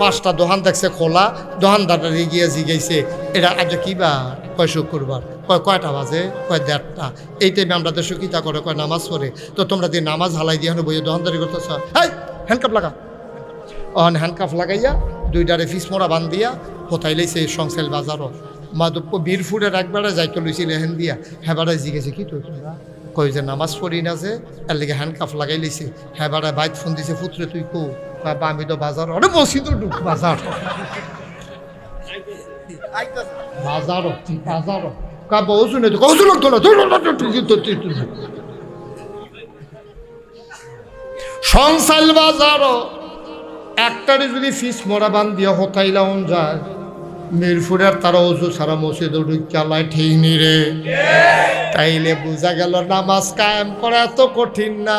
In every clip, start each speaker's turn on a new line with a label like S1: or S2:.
S1: 5টা দোকান দেখছে খোলা, দোকানদারটা গিয়ে জিগাইছে এটা আজ কি বার? কয় শুক্রবার। কয়টা বাজে? কয় 1:30। এই টাইমে আমরা দেশে কিতা করে? কয় নামাজ পড়ে। তো তোমরা দিয়ে নামাজ হালাই দিয়ে বইয়ে দোকানদারি করতেছ? হ্যাঁ, হ্যান্ডকাপ লাগা। অন হ্যান্ডকাপ লাগাইয়া 2টারে ফিস মোড়া বান দিয়া কোথায় লাইছে সংসাইল বাজারও বীরপুরের একবারে যাইতে লইছিল হেন দিয়া। হেবারে জিগেছে কি তো তোমরা? কই যে নামাজ পড়ি না যে, এর লেগে হ্যান্ডকাপ লাগাই লইছে। হেবারে বাইত ফোন দিছে, পুত্রে তুই কো? বাবা আমি তো বাজার। অরে মসজিদ বাজার বাজারও বাজারও কা বউ শুনে তো কৌশল লাগতো না। সংসাইল বাজারও একটারে যদি ফিস মোড়া বান দিয়া হতাইলাম যায়, মিরপুরের তারা ওজু সারা মসজিদ চালায় ঠিক নি রে। তাইলে বোঝা গেল নামাজ কায়েম করা এত কঠিন না।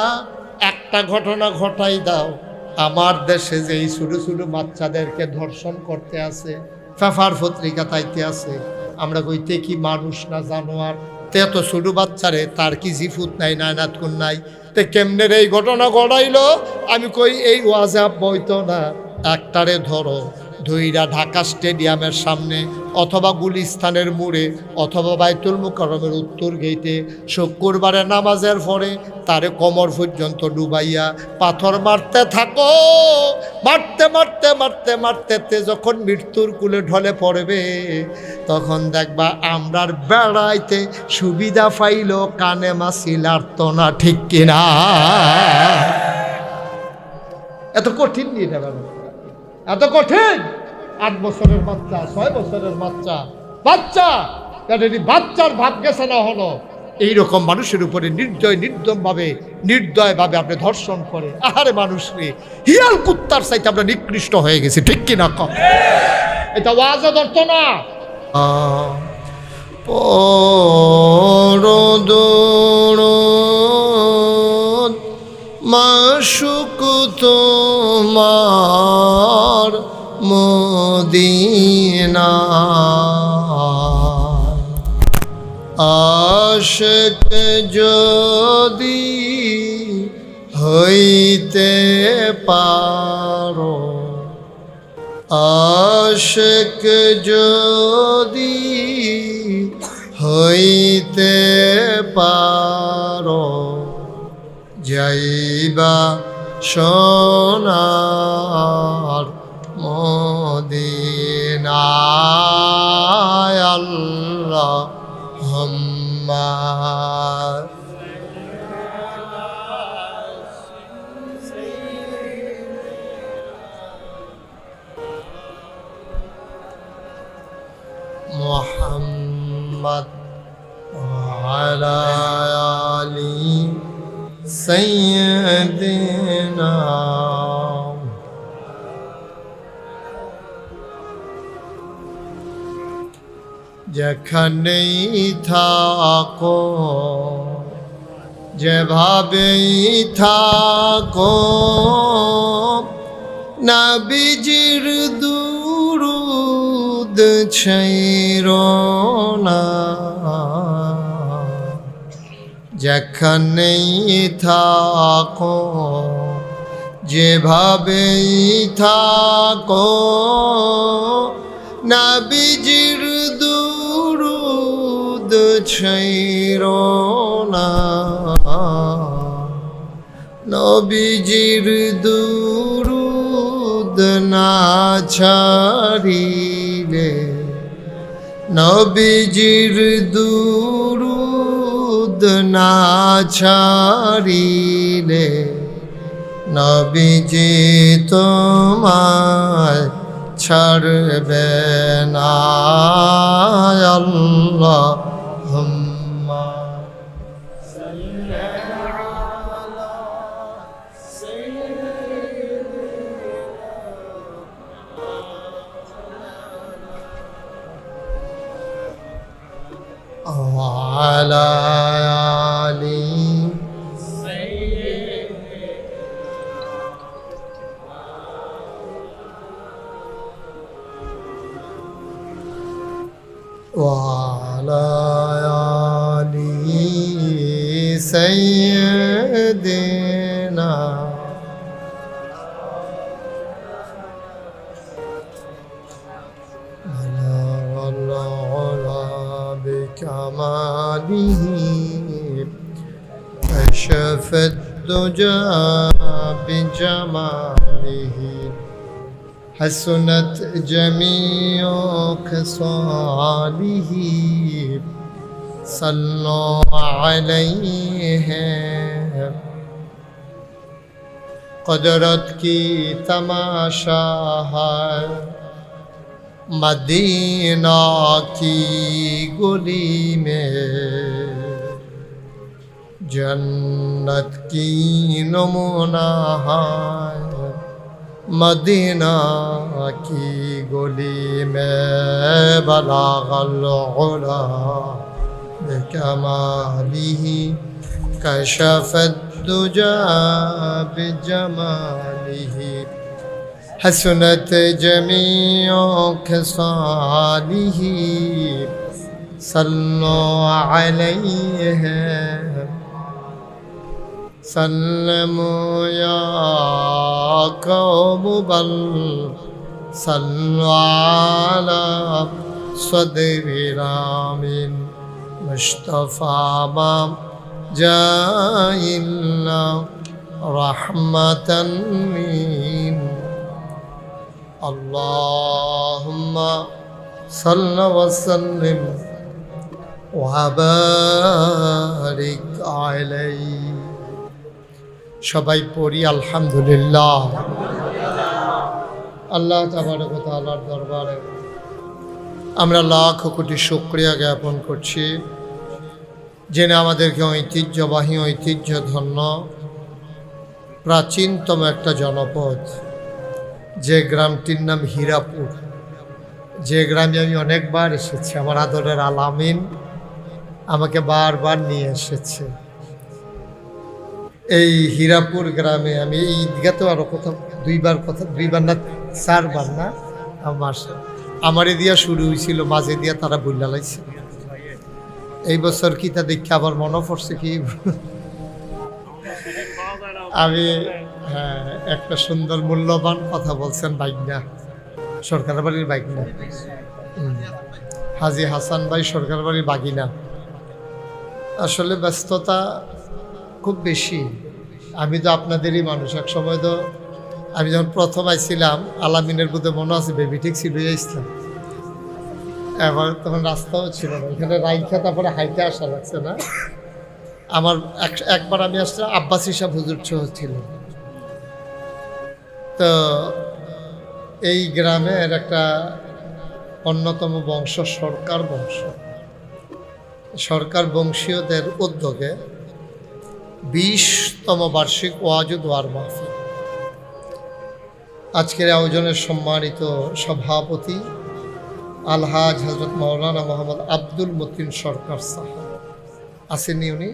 S1: একটা ঘটনা ঘটাই দাও, আমার দেশে যে এই ছোটো ছোটো বাচ্চাদেরকে ধর্ষণ করতে আছে, পেপার পত্রিকা তাইতে আছে, আমরা কইতে কি মানুষ না জানোয়ার? তে এত ছোটো বাচ্চারে তার কি জিফুত নাই, নায়নাত কোন নাই? তে কেমনের এই ঘটনা ঘটাইলো? আমি কই এই ওয়াজাব বইতো না। একটারে ধরো, ধইরা ঢাকা স্টেডিয়ামের সামনে অথবা গুলিস্তানের মোড়ে অথবা বাইতুল মুকাররমের উত্তর গেইটে শুক্রবারে নামাজের পরে তারে কোমর পর্যন্ত ডুবাইয়া পাথর মারতে থাকো। মারতে মারতে মারতে মারতে যখন মৃত্যুর কুলে ঢলে পড়বে, তখন দেখবা আমরার বেড়াইতে সুবিধা পাইল কানে মাছি লাড়তো না, ঠিক কিনা? এত কঠিন নিয়ে যাবে, এত কঠিন। 8 বছরের বাচ্চা, 6 বছরের বাচ্চা, বাচ্চার ভাব গেছে না হলো। এইরকম মানুষের উপরে নির্দয়ভাবে আপনি ধর্ষণ করে। আহারে মানুষ রে, হিয়াল কুত্তার চাইতে আমরা নিকৃষ্ট হয়ে গেছি, ঠিক কিনা? এটা ওয়াজে ধরতো না। মাশুক তোমার মদিনা, আশিক যদি হইতে পারো, আশিক যদি হইতে পারো, যাইবা সোনার মদিনায়। আল্লাহুম্মা মুহাম্মদ ওয়া আলা আলি সাইয়্যিদিনা। যেখানেই থাকো, যেভাবেই থাকো, নবীজির দুরূদ ছাইরো না। যেখানেই থাকো, যেভাবেই থাকো, নবীজির দুরূদ ছাইরো না। নবীজির দুরূদ না ছাড়িলে, নবীজির দুরূদ না ছাড়িলে, নবীজি তোমায় ছাড়বে না। আল্লাহুম্মা সাল্লি আলা সাইয়্যিদিনা ওয়া আলা আলি وعلى آل سيدنا بكماله كشف الدجى بجماله حسنت جميع خصاله صلوا عليه قدرت کی تماشا ہے مدینہ کی گلی میں جنت کی نمونہ ہے مدینہ کی گلی میں بلغ العلا بکمالہ كشف الدجى بجماله حسنت جميع خصاله صلوا عليه سلموا يا قوم بل صلوا على صدر رامٍ مصطفى ما جائلنا رحمة من اللهم صل وسلم وبارك عليه সবাই পড়ি আলহামদুলিল্লাহ। আল্লাহ তাবারক ওয়া তাআলার দরবারে আমরা লাখ কোটি শুকরিয়া জ্ঞাপন করছি, যিনি আমাদেরকে ঐতিহ্যবাহী ঐতিহ্যধন্য প্রাচীনতম একটা জনপদ, যে গ্রামটির নাম হীরাপুর, যে গ্রামে আমি অনেকবার এসেছি। আমার আদরের আলামিন আমাকে বারবার নিয়ে এসেছে। এই হীরাপুর গ্রামে আমি এই ঈদগাতেও আরও কোথাও দুইবার না 4 বার না আমারে দিয়া শুরু হয়েছিল, মাঝে দিয়া তারা বইলা লাইছে। এই বছর কি তা দেখে আবার মনে পড়ছে কি আমি একটা সুন্দর মূল্যবান কথা বলছেন। বাইকনা সরকার বাড়ির বাইকনা হাজি হাসান ভাই সরকার বাড়ির বাগিনা। আসলে ব্যস্ততা খুব বেশি। আমি তো আপনাদেরই মানুষ। এক সময় তো আমি যখন প্রথম আইছিলাম আলামিনের বুধে মনে আছে বেবি ঠিক ছিল ইসলাম, এবার তখন রাস্তাও ছিল না, এখানে রাইখা তারপরে হাইটে আসা লাগছে না। আমার একবার আমি আসলে আব্বাস হিসাব হুজুর ছিল। তো এই গ্রামের একটা অন্যতম বংশ সরকার বংশ। সরকার বংশীয়দের উদ্যোগে 20তম বার্ষিক ওয়াজ ও দোয়ার মাহফিল। আজকের আয়োজনের সম্মানিত সভাপতি আলহাজ হযরত মাওলানা মোহাম্মদ আব্দুল মতিন সরকার সাহেব আসেননি উনি?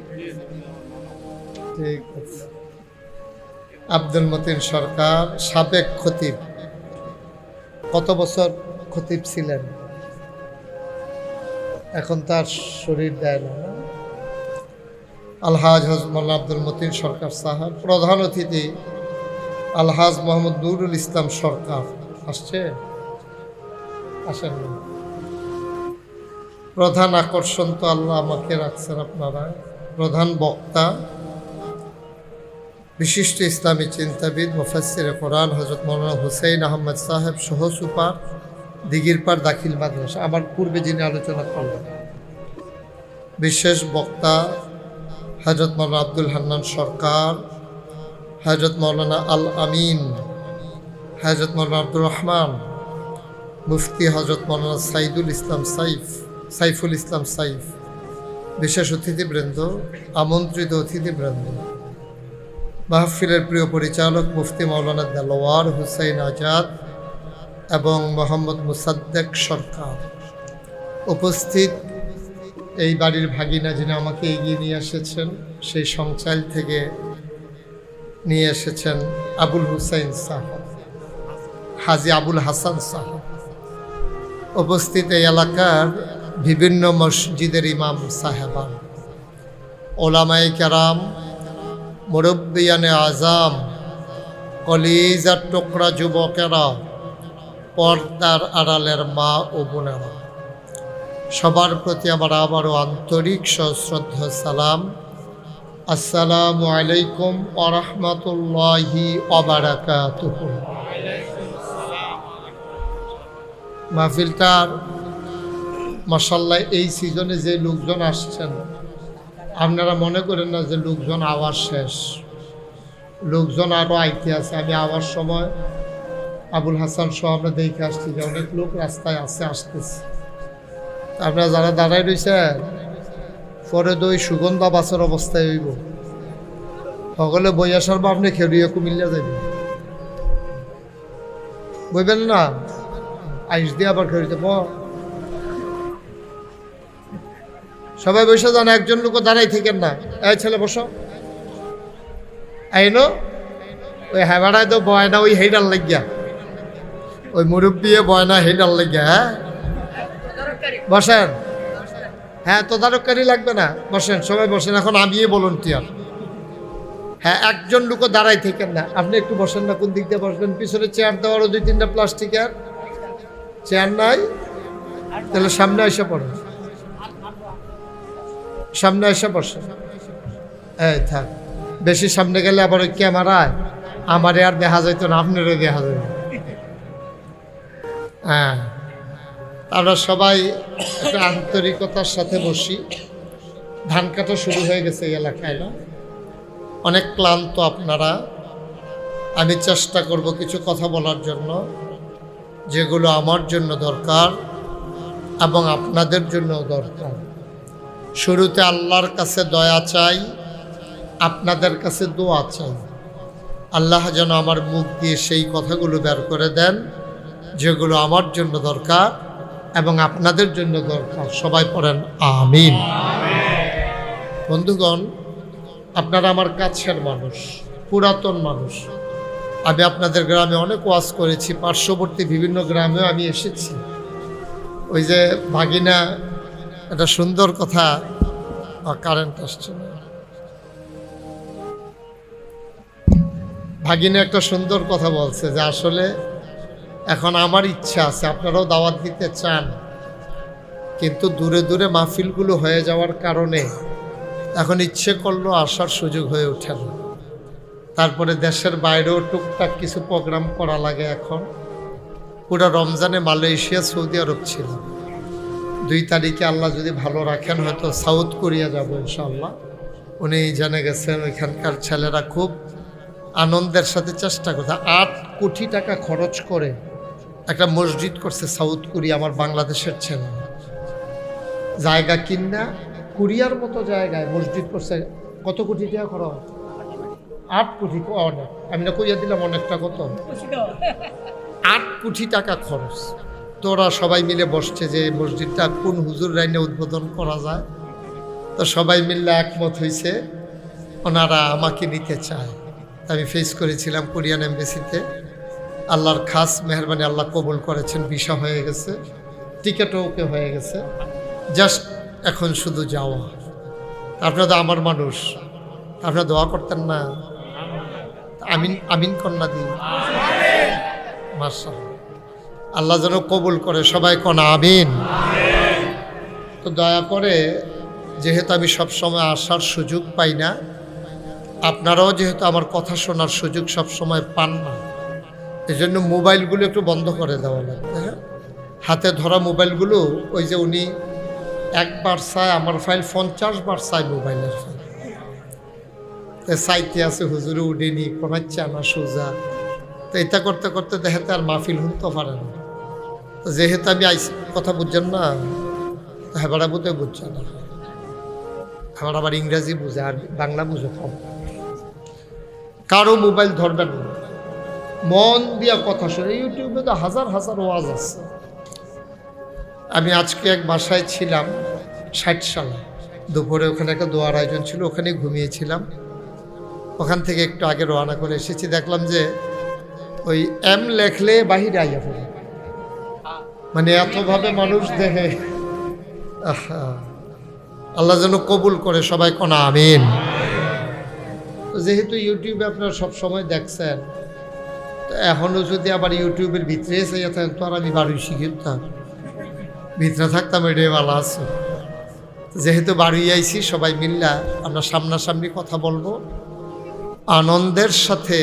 S1: ঠিক আছে। আব্দুল মতিন সরকার সাবেক খতিব, কত বছর খতিব ছিলেন, এখন তার শরীর দেয় না। আলহাজ হযরত মাওলানা আব্দুল মতিন সরকার সাহেব। প্রধান অতিথি আলহাজ মোহাম্মদ নুরুল ইসলাম সরকার আসছে, আসেন না। প্রধান আকর্ষণ তো আল্লাহ আমাকে রাখছেন আপনারা। প্রধান বক্তা বিশিষ্ট ইসলামী চিন্তাবিদ মুফাসসিরে কোরআন হযরত মাওলানা হুসাইন আহমদ সাহেব, সহ সুপার দিঘিরপাড় দাখিল মাদ্রাসা, আমার পূর্বে যিনি আলোচনা করলেন। বিশেষ বক্তা হযরত মাওলানা আব্দুল হান্নান সরকার, হযরত মাওলানা আল আমিন, হযরত মাওলানা আব্দুর রহমান, মুফতি হযরত মাওলানা সাইফুল ইসলাম সাইফ, বিশেষ অতিথিবৃন্দ, আমন্ত্রিত অতিথিবৃন্দ, মাহফিলের প্রিয় পরিচালক মুফতি মাওলানা দেলোয়ার হুসাইন আজাদ এবং মোহাম্মদ মুসাদ্দেক সরকার, উপস্থিত এই বাড়ির ভাগিনা যিনি আমাকে এগিয়ে নিয়ে এসেছেন, সেই সংচাল থেকে নিয়ে এসেছেন আবুল হুসাইন সাহেব, হাজি আবুল হাসান সাহেব, উপস্থিত এই এলাকার বিভিন্ন মসজিদের ইমাম সাহেবান, ওলামায়ে কেরাম, মুরব্বিয়ানে আজাম, কলিজার টুকরা যুবকেরা, পর্দার আড়ালের মা ও বোনেরা, সবার প্রতি আমার আবারও আন্তরিক সশ্রদ্ধা সালাম। আসসালামু আলাইকুম ওয়া রাহমাতুল্লাহি ওয়া বারাকাতুহু। মাহফিলটার মাশাআল্লাহ এই সিজনে যে লোকজন আসছেন, আপনারা মনে করেন না যে লোকজন আওয়াজ শেষ, লোকজন আরও আইতে আছে। আমি আওয়ার সময় আবুল হাসান সহ আমরা দেখে আসছি যে অনেক লোক রাস্তায় আসতেছে। আপনারা যারা দাঁড়ায় রয়েছেন, পরে তো ওই সুগন্ধা বাসের অবস্থায় হইব, সকলে বই আসার বা আপনি খেলিয়ে কুমিল্লা যাবেন, বইবেন না আইস দিয়ে আবার খেলিতে সবাই বসে যান, একজন লোক দাঁড়াই থাকেন না। এই ছেলে বসো, আইনো ওই হেবাড়ায় তো বয়না ওই হেডার লাগিয়া, ওই মুরব্বী বয়না হেডার লাগিয়া। হ্যাঁ বসেন, হ্যাঁ তদারককারী লাগবে না, বসেন সবাই বসেন। এখন আমি ভলান্টিয়ার। হ্যাঁ একজন লোক দাঁড়াই থাকেন না, আপনি একটু বসেন না। কোন দিক দিয়ে বসবেন? পিছনে চেয়ার দেওয়ারও 2-3টা প্লাস্টিকের চেয়ার নাই, তাহলে সামনে এসে পড়েন, সামনে এসে বসেন। এই থাক, বেশি সামনে গেলে আবার ওই ক্যামেরায় আমারে আর দেখা যাইতো না, আপনারও দেখা যাবে। হ্যাঁ আমরা সবাই একটা আন্তরিকতার সাথে বসি। ধান কাটা শুরু হয়ে গেছে এই এলাকায়, না অনেক ক্লান্ত আপনারা। আমি চেষ্টা করব কিছু কথা বলার জন্য, যেগুলো আমার জন্য দরকার এবং আপনাদের জন্য দরকার। শুরুতে আল্লাহর কাছে দয়া চাই, আপনাদের কাছে দোয়া চাই। আল্লাহ যেন আমার মুখ দিয়ে সেই কথাগুলো বের করে দেন যেগুলো আমার জন্য দরকার এবং আপনাদের জন্য দরকার। সবাই পড়েন আমিন। বন্ধুগণ, আপনারা আমার কাছের মানুষ, পুরাতন মানুষ। আমি আপনাদের গ্রামে অনেক ওয়াজ করেছি, পার্শ্ববর্তী বিভিন্ন গ্রামেও আমি এসেছি। ওই যে ভাগিনা একটা সুন্দর কথা, কারেন্ট আসছে না, ভাগিনা একটা সুন্দর কথা বলছে যে আসলে এখন আমার ইচ্ছা আছে, আপনারাও দাওয়াত দিতে চান, কিন্তু দূরে দূরে মাহফিলগুলো হয়ে যাওয়ার কারণে এখন ইচ্ছে করলেও আসার সুযোগ হয়ে ওঠে না। তারপরে দেশের বাইরেও টুকটাক কিছু প্রোগ্রাম করা লাগে। এখন পুরো রমজানে মালয়েশিয়া, সৌদি আরব ছিল। 2 তারিখে আল্লাহ যদি ভালো রাখেন হয়তো সাউথ কোরিয়া যাব ইনশাআল্লাহ। উনি জেনে গেছেন, ওইখানকার ছেলেরা খুব আনন্দের সাথে চেষ্টা করছে। 8 কোটি টাকা খরচ করে একটা মসজিদ করছে সাউথ কোরিয়া, আমার বাংলাদেশের ছেলে। জায়গা কিনা কোরিয়ার মতো জায়গায় মসজিদ করছে। কত কোটি টাকা খরচ? 8 কোটি। অনেক, আমি না কইয়া দিলাম অনেকটা। কত? 8 কোটি টাকা খরচ। তোরা সবাই মিলে বসছে যে মসজিদটা কোন হুজুর রাইনে উদ্বোধন করা যায়। তো সবাই মিলে একমত হয়েছে ওনারা আমাকে নিতে চায়। আমি ফেস করেছিলাম কোরিয়ান এমবেসিতে। আল্লাহর খাস মেহরবানি, আল্লাহ কবুল করেছেন, ভিসা হয়ে গেছে, টিকিটও ওকে হয়ে গেছে, জাস্ট এখন শুধু যাওয়া। আপনারা তো আমার মানুষ, আপনারা দোয়া করতেন না? আমিন আমিন কন্যা দিন। মাশাআল্লাহ, আল্লাহ যেন কবুল করে। সবাই কোন আমিন। তো দয়া করে, যেহেতু আমি সবসময় আসার সুযোগ পাই না, আপনারাও যেহেতু আমার কথা শোনার সুযোগ সবসময় পান না, এই জন্য মোবাইলগুলো একটু বন্ধ করে দেওয়া লাগবে। হ্যাঁ, হাতে ধরা মোবাইলগুলো, ওই যে উনি একবার চায় আমার ফাইল, 50 বার চায় মোবাইলের ফাইল। চাইতে আছে হুজুরে উঠেনি, পড়াচ্ছে আনা সোজা। তো এটা করতে করতে দেখাতে আর মাহফিল শুনতে পারে না। তো যেহেতু আমি কথা বুঝছেন না, হেবাড়া বুঝে বুঝছে না, আমার আবার ইংরেজি বুঝে আর বাংলা বুঝে কম। কারো মোবাইল ধরবেন না, মন দিয়া কথা শুনে। ইউটিউবে তো হাজার হাজার ওয়াজ আছে। আমি আজকে এক বাসায় ছিলাম 60 সালে, দুপুরে ওখানে একটা দোয়ার আয়োজন ছিল, ওখানে ঘুমিয়েছিলাম। ওখান থেকে একটু আগে রওনা করে এসেছি, দেখলাম যে ওই এম লেখলে বাহিরে আইয়া পড়ে, মানে এতভাবে মানুষ দেখে। আল্লাহ যেন কবুল করে। সবাই কোন আমিন। যেহেতু ইউটিউবে আপনারা সব সময় দেখছেন, তো এখনও যদি আবার ইউটিউবের ভিতরে চাইয়া থাকেন, তো আর আমি বাড়ি শিখিতাম। ভিতরে থাকতাম এটাই ভালো আছে। যেহেতু বাড়ি আইছি সবাই মিল্লা আমরা সামনাসামনি কথা বলবো, আনন্দের সাথে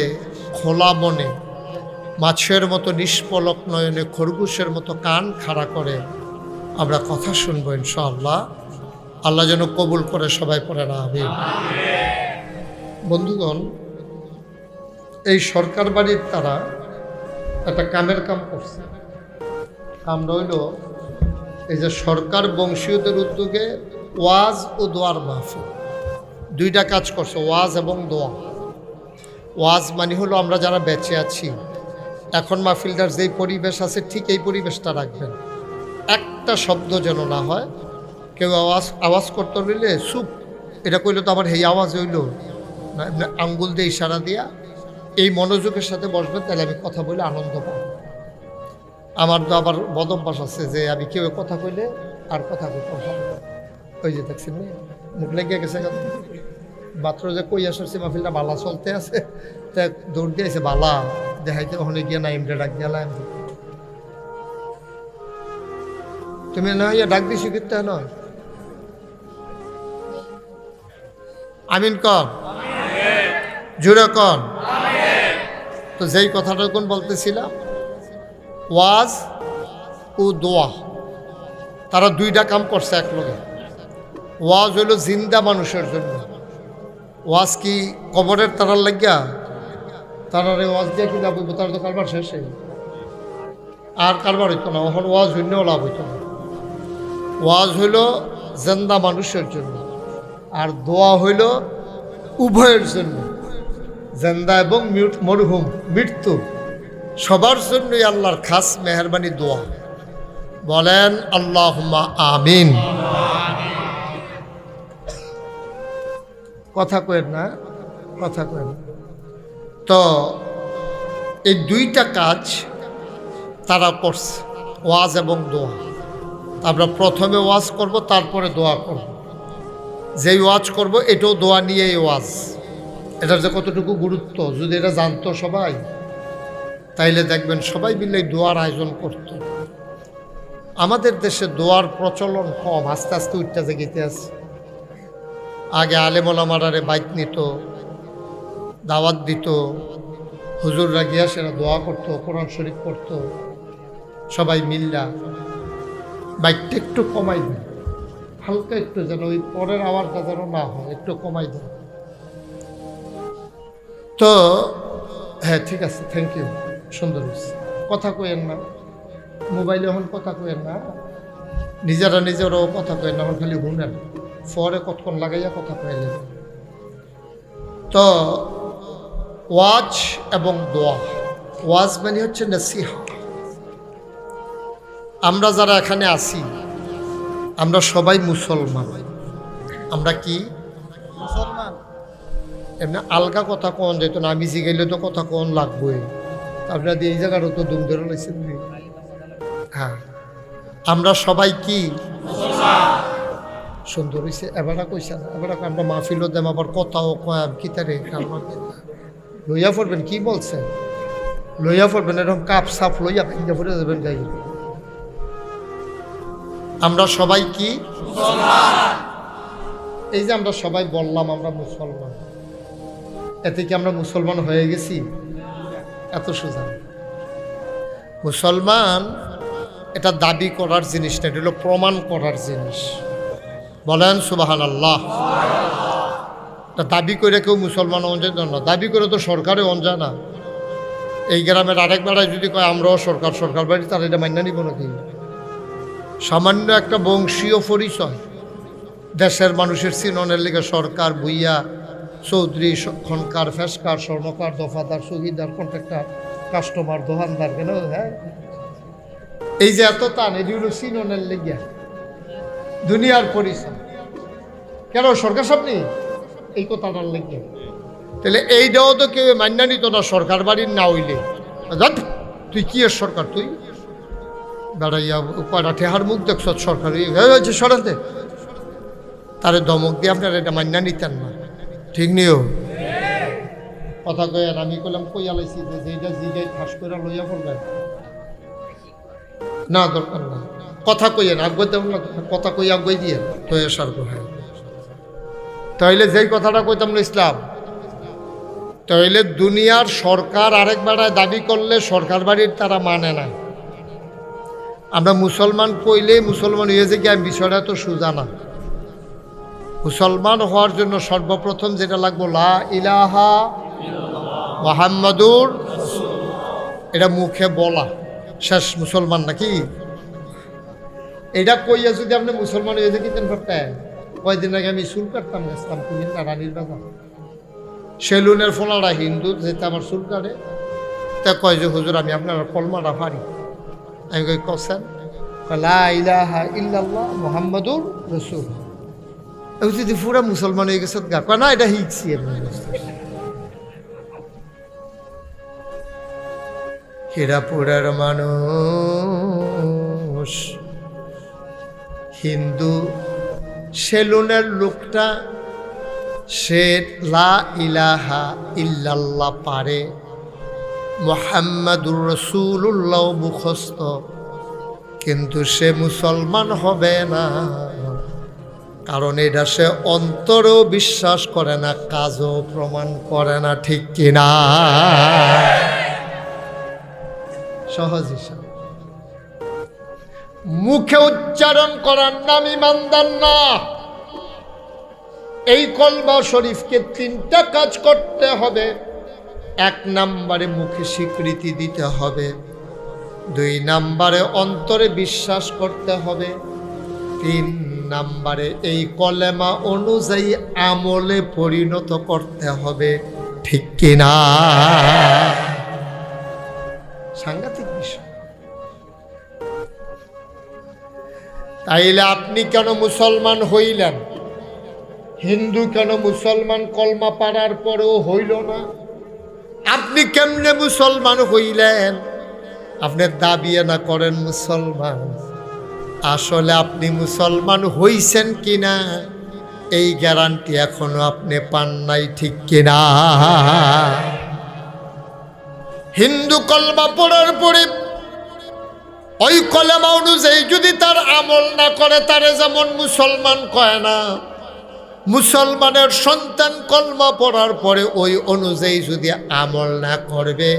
S1: খোলা মনে, মাছের মতো নিষ্পলক নয়নে খরগোশের মতো কান খাড়া করে আমরা কথা শুনবো ইনশাআল্লাহ। আল্লাহ যেন কবুল করে, সবাই পড়ে না আমিন। বন্ধুগণ, এই সরকার বাড়ির তারা একটা কামের কাম করছে। কাম রইল এই যে সরকার বংশীয়দের উদ্যোগে ওয়াজ ও দোয়ার মাহফিল, দুইটা কাজ করছে, ওয়াজ এবং দোয়া। ওয়াজ মানে হলো আমরা যারা বেঁচে আছি এখন মাহফিলটার যেই পরিবেশ আছে ঠিক এই পরিবেশটা রাখবেন, একটা শব্দ যেন না হয়। কেউ আওয়াজ করতে হইলে চুপ, এটা কইলে তো আবার এই আওয়াজ হইল না, আঙ্গুল দিয়ে ইশারা দিয়া এই মনোযোগের সাথে বসবেন, তাহলে আমি কথা বলে আনন্দ পাবো। আমার তো আবার বদভ্যাস আছে যে আমি কেউ কথা কইলে আর কথা কইতে হবে। ওই যে দেখছেন মুখ লেগে গেছে, মাত্র যে কই আসছে মাহফিলটা বালা চলতে আছে, তা দৌড় দিয়েছে বালা দেখাইতে, ওখানে গিয়ে না এমডে ডাক দিলাম, তুমি না ডাক দিয়ে শিখিতে না আমিন কর, জুড়ে কর। তো যেই কথাটা কোন বলতেছিলাম, ওয়াজ ও দোয়া, তারা দুইটা কাম করছে এক লগে। ওয়াজ হইল জিন্দা মানুষের জন্য। ওয়াজ কি কবরের তারার লাগিয়া? তারারে ওয়াজ দিয়ে কি লাভ হইব? তার তো কারবার শেষে, আর কারবার হইতো না। ওখানে ওয়াজ হইলেও লাভ হইতো না। ওয়াজ হইল জিন্দা মানুষের জন্য, আর দোয়া হইল উভয়ের জন্য, জিন্দা এবং মরহুম মৃত্যু সবার জন্যই আল্লাহর খাস মেহরবানি দোয়া। বলেন আল্লাহুম্মা আমিন। কথা কয়েন না, কথা কয়েন। তো এই দুইটা কাজ তারা করছে, ওয়াজ এবং দোয়া। আমরা প্রথমে ওয়াজ করব, তারপরে দোয়া করব। যেই ওয়াজ করব এটাও দোয়া নিয়ে ওয়াজ। এটার যে কতটুকু গুরুত্ব যদি এটা জানতো সবাই, তাইলে দেখবেন সবাই মিলে দোয়ার আয়োজন করত। আমাদের দেশে দোয়ার প্রচলন কম, আস্তে আস্তে উঠতে জেগেতে আছে। আগে আলেম ওলামারে বাইক নিত, দাওয়াত দিত, হুজুররা গিয়া সেটা দোয়া করতো, কোরআন শরীফ পড়তো, সবাই মিল্লা। বাইকটা একটু কমাই দেয়, হালকা একটু, যেন ওই পরের আওয়াজটা যেন না হয়, একটু কমাই দেয়। তো হ্যাঁ ঠিক আছে, থ্যাংক ইউ, সুন্দর হয়েছে। কথা কইেন না, মোবাইলে এখন কথা কইেন না, নিজেরাও কথা কইেন না, আমার খালি শুনেন, পরে কতক্ষণ লাগাইয়া কথা কইলেন। তো ওয়াজ এবং দোয়া। ওয়াজ মানে হচ্ছে নসিহা। আমরা যারা এখানে আছি আমরা সবাই মুসলমান। আমরা কি মুসলমান? এমনি আলগা কথা কোন যেত না, আমি জিগাইলে তো কথা কোন লাগবই। আপনারা এই জায়গারও তো দুম ধরে রয়েছেন। হ্যাঁ, আমরা সবাই কি সুন্দর হয়েছে। এবারা কইছে না, এবার আমরা মাহফিলও দেম, আবার কথাও কয়াম কিতারে লইয়া পড়বেন। কি বলছেন? লইয়া পড়বেন, এরকম কাপ সাপ লইয়া ভেঙে পড়ে যাবেন গাই। আমরা সবাই কি মুসলমান? এই যে আমরা সবাই বললাম আমরা মুসলমান, এতে কি আমরা মুসলমান হয়ে গেছি? এত সোজা। মুসলমান এটা দাবি করার জিনিস না, এটা হলো প্রমাণ করার জিনিস। বলেন সুবহানাল্লাহ। এটা দাবি করে কেউ মুসলমান অঞ্জায় না, দাবি করে তো সরকারে অঞ্জায় না। এই গ্রামের আরেক বেড়ায় যদি কয় আমরাও সরকার বাড়ি, তার এটা মান্য নিব নাকি? সামান্য একটা বংশীয় পরিচয়, দেশের মানুষের চিননের লিগে সরকার, ভুইয়া, চৌধুরী, খনকার, ফেসকার, স্বর্ণকার, দফাদার, শহীদার, কন্ট্রাক্টর, কাস্টমার, দোকানদার, কেন? হ্যাঁ, এই যে এত টান, এটি হলো চিননের লিগিয়া দুনিয়ার পরিচয়। কেন সরকার সামনে এই কথাটার লিগিয়া? তাহলে এইটাও তো কেউ মান্য নিত না সরকার বাড়ির না হইলে। তুই কি এর সরকার? তুই বেড়াইয়া কয়টা ঠেহার মুখ দেখছ সরকার হয়েছে সরাতে, তারে ধমক দিয়ে আপনারা এটা মান্য নিতেন না। ঠিক নিও কথা কয়েন। আমি কইলাম কইয়া লাইছি যে এইটা জিগাই খাস করে লইয়া পড়বেন না, দরকার না। কথা কইয়েন আগুয়ে দেবেন না, কথা কই আগুয়ে দিয়ে তো এসার হয়। তাইলে যেই কথাটা কইতাম না ইসলাম, তাইলে দুনিয়ার সরকার আরেক বেড়ায় দাবি করলে সরকার বাড়ির তারা মানে না। আমরা মুসলমান কইলেই মুসলমান হয়ে যে কি বিষয়টা তো সোজা না। মুসলমান হওয়ার জন্য সর্বপ্রথম যেটা লাগবো লা ইলাহা মুহাম্মাদুর, এটা মুখে বলা শেষ মুসলমান নাকি। এটা কইয়া যদি আপনি মুসলমান হয়ে যে কিতেন পারতেন। কয়দিন আগে আমি চুল কাটতাম গেছিলাম কুমিল্লা রানীর বাজার, সেলুনের ফোলারা হিন্দু যেতে আমার চুল কাটে, তা কয় যে হুজুর আমি আপনার কলমাটা পারি। আমি কই কছেন, লা ইলাহা ইল্লাল্লাহ মুহাম্মাদুর রাসূল। আমি যদি পুরা মুসলমান হয়ে গেছে গা কয় না এটা শিখছি আমি। হীরাপুরের মানুষ হিন্দু সেলুনের লোকটা সে লা ইলাহা ইল্লাল্লাহ পারে, মুহাম্মাদুর রাসূলুল্লাহ মুখস্থ, কিন্তু সে মুসলমান হবে না। কারণ এটা সে অন্তরেও বিশ্বাস করে না, কাজও প্রমাণ করে না, ঠিক কিনা? সহজ হিসাব, মুখে উচ্চারণ করার নাম ইমানদার না। এই কলমা শরীফকে তিনটা কাজ করতে হবে। এক নম্বরে মুখে স্বীকৃতি দিতে হবে, দুই নম্বরে অন্তরে বিশ্বাস করতে হবে, তিন নম্বরে এই কলেমা অনুযায়ী আমলে পরিণত করতে হবে, ঠিক কিনা? সাংঘাতিক বিষয়। তাইলে আপনি কেন মুসলমান হইলেন? হিন্দু কেন মুসলমান কলমা পাড়ার পরেও হইল না? আপনি কেমনে মুসলমান হইলেন? আপনি দাবি না করেন মুসলমান, আসলে আপনি মুসলমান হইছেন কিনা এই গ্যারান্টি এখনো আপনি পান নাই, ঠিক কিনা? হিন্দু কলমা পড়ার পরে ওই কলেমা অনুযায়ী যদি তার আমল না করে, তারে যেমন মুসলমান কয় না, মুসলমানের সন্তান কলমা পড়ার পরে ওই অনুযায়ী যদি আমল না করবে,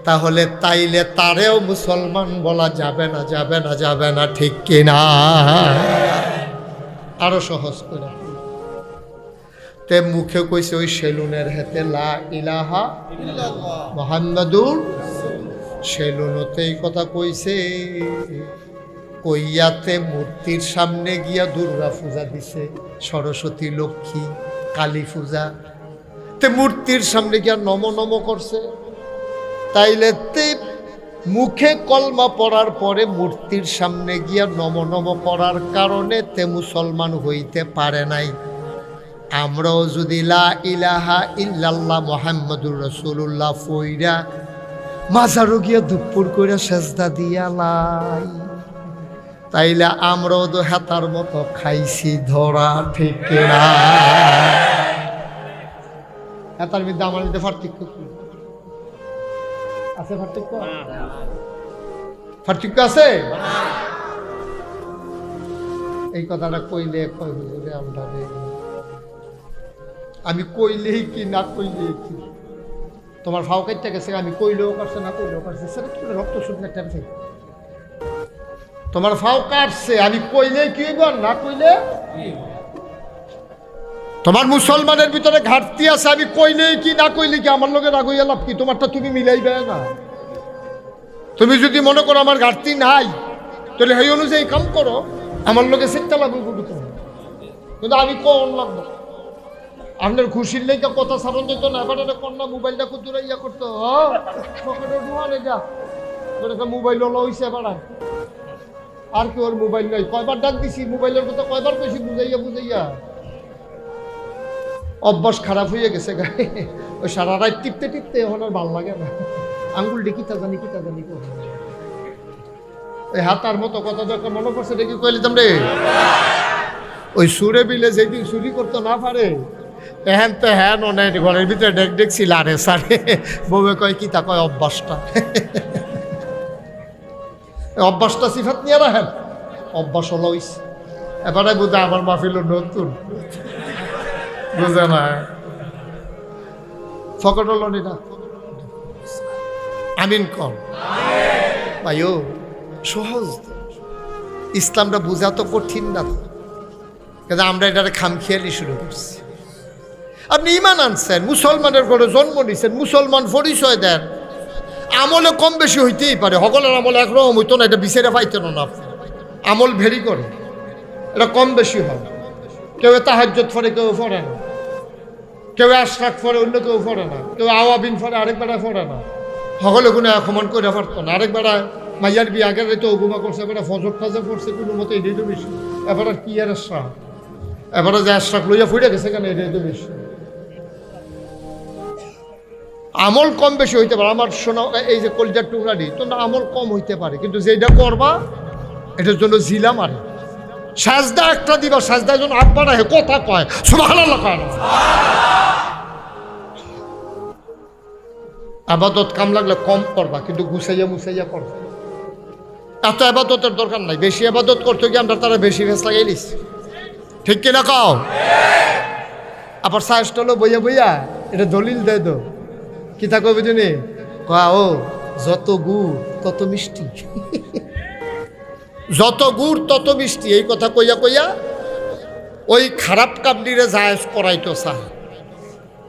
S1: তাহলে তাইলে তারেও মুসলমান বলা যাবে না, যাবে না, যাবে না, ঠিক কিনা? আরো সহজ করে তে মুখে কইছে ওই সেলুনের হাতে লা ইলাহা ইল্লাল্লাহ মুহাম্মাদুর, সেলুনতেই কথা কইছে, কইয়াতে মূর্তির সামনে গিয়া দুর্গা পূজা দিছে, সরস্বতী লক্ষ্মী কালী পূজা, তে মূর্তির সামনে গিয়া নম নম করছে। তাইলে তে মুখে কলমা পড়ার পরে মূর্তির সামনে গিয়া নম নম করার কারণে তে মুসলমান হইতে পারে নাই। আমরাও যদি লা ইলাহা ইল্লাল্লাহ মুহাম্মাদুর রাসূলুল্লাহ ফইরা মাজারও গিয়া দুপুর কইরা সেজদা দিয়া লাই, তাইলে আমরাও তো হেতার মতো খাইছি ধরা, ঠিক কিনা? হেতার মধ্যে আমার মধ্যে পার্থক্য কি আছে? পার্থক্য পার্থক্য আছে? এই কথাটা কইলে কই হুজুরে আমরা আমি কইলেই কি না কইলেই কি, তোমার ফাও কাটতে গেছে, আমি কইলেও কাটছে না কইলেও কাটছে, সেটা কি রক্ত শুকনো একটা আছে। তোমার ফাও কাটছে, আমি কইলেই কি হইব না কইলে? তোমার মুসলমানের ভিতরে ঘাটতি আছে, আমি কইলেই কি না কইলে কি, আমার লগে রাগ হইয়া লাভ কি? তোমারটা তুমি মিলাইবে না। তুমি যদি মনে করো আমার ঘাটতি নাই, তাহলে সেই অনুযায়ী কাম করো, আমার লগে চেষ্টা লাগবে, কিন্তু আমি কোন লাগবো আপনার খুশির লেগে কথা সারণ যেত না। এবার কন্যা মোবাইলটা খুব দূরে ইয়া করতো, মোবাইল ওলা হয়েছে এবার আর কি ওর মোবাইল নাই, কয়বার ডাক দিছি মোবাইলের কথা, কয়বার কইছি বুঝাইয়া বুঝাইয়া অভ্যাস খারাপ হয়ে গেছে গায়ে। ওই সারা রাত টিপতে টিপতে এখন আর ভাল লাগে না, আঙ্গুল কিতা জানি কিতা জানি ওই হাতার মতো কথা যখন মনে পড়ছে দেখি কইলিতাম রে, ওই সুরে বিলে যেদিন চুরি করতে না পারে এহেন তো হ্যান অনেক ঘরের ভিতরে ডেক ডেকছিল আরে সারে বউয়ে কয় কি তা কয় অভ্যাসটা, অভ্যাসটা সিফাত নিয়ে রাখেন অভ্যাস হলো এবারে বুঝে আমার মাহফিল নতুন বুঝে না ফকট হলো না আমিন কম ভাইও সহজ ইসলামটা বোঝা তো কঠিন না কিন্তু আমরা এটারে খামখেয়ালি শুরু করছি আপনি ইমান আনছেন মুসলমানের ঘরে জন্ম নিছেন মুসলমান পরিচয় দেন আমলে কম বেশি হইতেই পারে সকলের আমল একরকম হইতো না এটা বিচারে পাইতেন না আপনি আমল ভেরি করে এটা কম বেশি হয় কেউ তাহাজ্জুদ পড়ে কেউ পড়ে না কেউ আশরাক পড়ে অন্য কেউ পড়ে না কেউ আওয়াবিন পড়ে আরেকবার পড়ে না সকলে কোনো একমন করে পারতো না আরেকবার মাইয়ার বিয়ে আগের তো ঘুমা করছে এবার ফজর টাজা পড়ছে কোনো মতো এটাই তো বেশি এবার কি আর আশরাক এবারে যে আশরাক লইয়া ফুটে গেছে কেন এটাই তো বেশি আমল কম বেশি হইতে পারে আমার শোনা এই যে কলজার টুকরাটি তো না আমল কম হইতে পারে কিন্তু যেটা করবা এটার জন্য জিলা মারে সাজদা একটা দিবা সাজদার জন্য আব্বা রাখে কথা কয় সুবহানাল্লাহ কয় না আবাদত কাম লাগলে কম করবা কিন্তু গুছাইয়া মুছাইয়া করবা এত আবাদতের দরকার নাই বেশি আবাদত করতে গিয়ে আমরা তারা বেশি ভেস লাগাই নিস ঠিক কিনা কও আবার সাহসটা হলো বইয়া বইয়া এটা দলিল দেয় তো কি তা কবে জানি ও যত গুড় তত মিষ্টি যত গুড় তত মিষ্টি এই কথা কইয়া কইয়া ওই খারাপ কামটিরে জায়েজ করাইতো চায়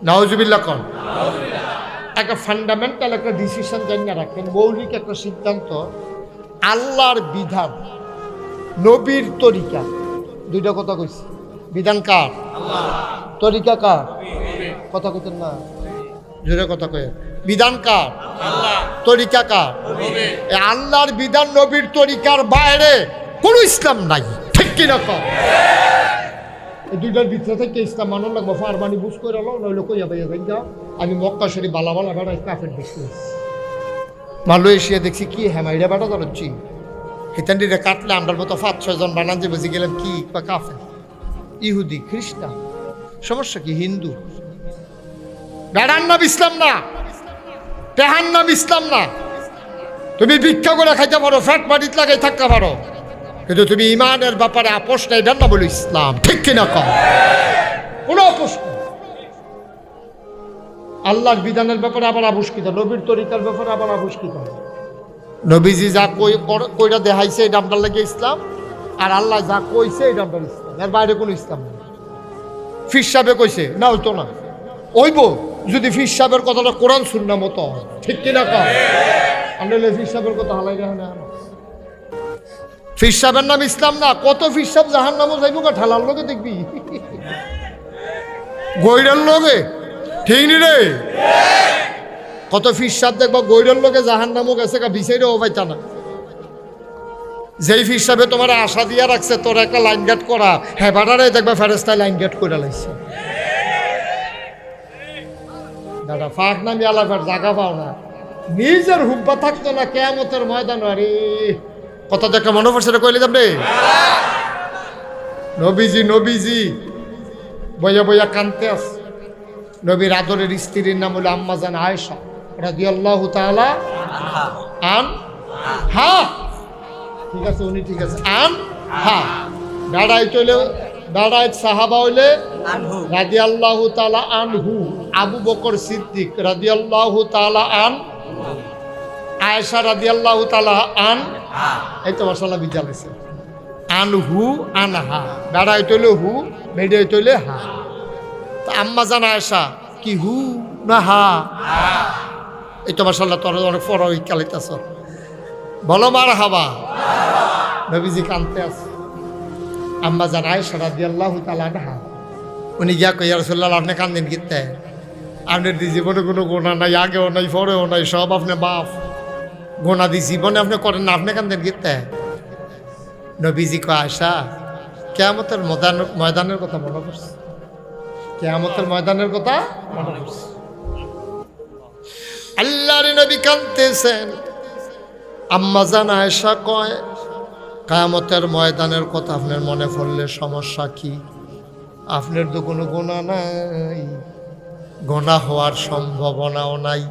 S1: নাউজুবিল্লাহ কন একটা ফান্ডামেন্টাল একটা ডিসিশন জানিয়ে রাখেন মৌলিক একটা সিদ্ধান্ত আল্লাহর বিধান নবীর তরিকা দুইটা কথা কইছি বিধান কার তরিকা কার কথা কইতেন না জোরে কথা কয়ে বিধান কার তরিকা কার আল্লাহর বিধান নবীর তরিকার বাইরে কোন ইসলাম নাই ঠিক কিনা কম এই দুইটার ভিতরে থেকে ইসলাম মানন লাগবো ফারমানি বুঝ করে এলো নইলে কইয়া ভাইয়া ভাই যাও আমি মক্কা শরীফ বালা বালা বেড়াই কাফের দেখছি মালয়েশিয়া দেখছি কি হেমাইরা বেড়া ধরছি হিতান্ডিরে কাটলে আমরার মতো 5-6 জন বানান যে বুঝে গেলাম কি বা কাফের ইহুদি খ্রিস্টান সমস্যা কি হিন্দু বেড়ার নাম ইসলাম না তেহার নাম ইসলাম না তুমি ভিক্ষা করে খাইতে পারো ফ্যাট মাটিতে লাগাই থাকতে পারো কিন্তু তুমি ইমানের ব্যাপারে আপোষ নাই এটার না বলো ইসলাম ঠিক কিনা কম কোনো আপোষ নেই আল্লাহর বিধানের ব্যাপারে আবার আবিষ্কৃত নবীর তরিকার ব্যাপারে আবার আবিষ্কৃত নবীজি যা কইরা দেখাইছে এটা আপনার লাগে ইসলাম আর আল্লাহ যা কইছে এটা আপনার ইসলাম এর বাইরে কোনো ইসলাম নেই ফির সাহেবে কইছে না হইতো না ওইব যদি ফির সাহেবের কথাটা কোরআন সুন্নাহ মতো হয় ঠিক কিনা কম আমরা ফির সাহেবের কথা হালাই রাখে না ফির সাহেবের নাম ইসলাম না কত ফির সাহেব জাহান নামও যাইব গা ঠালার লোকে দেখবি গৈরের লোকে ঠিক নি রে কত ফির সাহেব দেখবা গৈরের লোকে জাহান নামও গেছে গা বিচাইরেও পাইতা না যেই ফির সাহেবে তোমার আশা দিয়া রাখছে তোর একটা লাইন গেট করা হ্যাঁ বাটারে দেখবা ফেরেস্তায় লাইন গেট করে লাইছে দাদা ফাঁক নামি আলাফের জায়গা পাও না নিজের হুব্বা থাকতো না কেয়ামতের ময়দান আরে কথা তো একটা মনে পড়ছে কইলে যাবে নবীজি নবীজি বইয়া বইয়া কানতে আস নবীর আদরের স্ত্রীর নাম হলো আম্মা জান আয়েশা রাদিয়াল্লাহু তাআলা আন হা ঠিক আছে উনি ঠিক আছে আন হা দাঁড়াই চলে দাঁড়াই সাহাবা হইলে রাদিয়াল্লাহু তাআলা আনহু আবু বকর সিদ্দিক রাদিয়াল্লাহু তাআলা আন আয়েশা রাদিয়াল্লাহু তাআলা আন এই তো মাশাআল্লাহ বিজালেছে আনহু আনহা দাঁড়াই চলে হু মেডাই চলে হা তা আম্মা জান আয়েশা কি হু না হা এই তো মাশাআল্লাহ তোর অনেক ফরই কালিতাছ বলো মারহাবা নবীজি কানতে আছে আম্মা জান আয়েশা রাদিয়াল্লাহু তাআলা আনহা উনি গিয়া কই ইয়া রাসূলুল্লাহ আপনি কান্দেন কিতে আপনার জীবনে কোনো গুনাহ নাই আগেও নাই পরেও নাই সব আপনি বাপ গুনাহ দি জীবনে আপনি করেন না আপনি কান্দেন কিতে নবীজি কয় আয়েশা কিয়ামতের ময়দানের কথা মনে পড়ছে কিয়ামতের ময়দানের কথা মনে পড়ছে আল্লাহর নবী কাঁদতেছেন আম্মা জান আয়েশা কয় কিয়ামতের ময়দানের কথা আপনার মনে পড়লে সমস্যা কি আপনার তো কোনো গুনাহ নাই গুনাহ হওয়ার সম্ভাবনাও নাই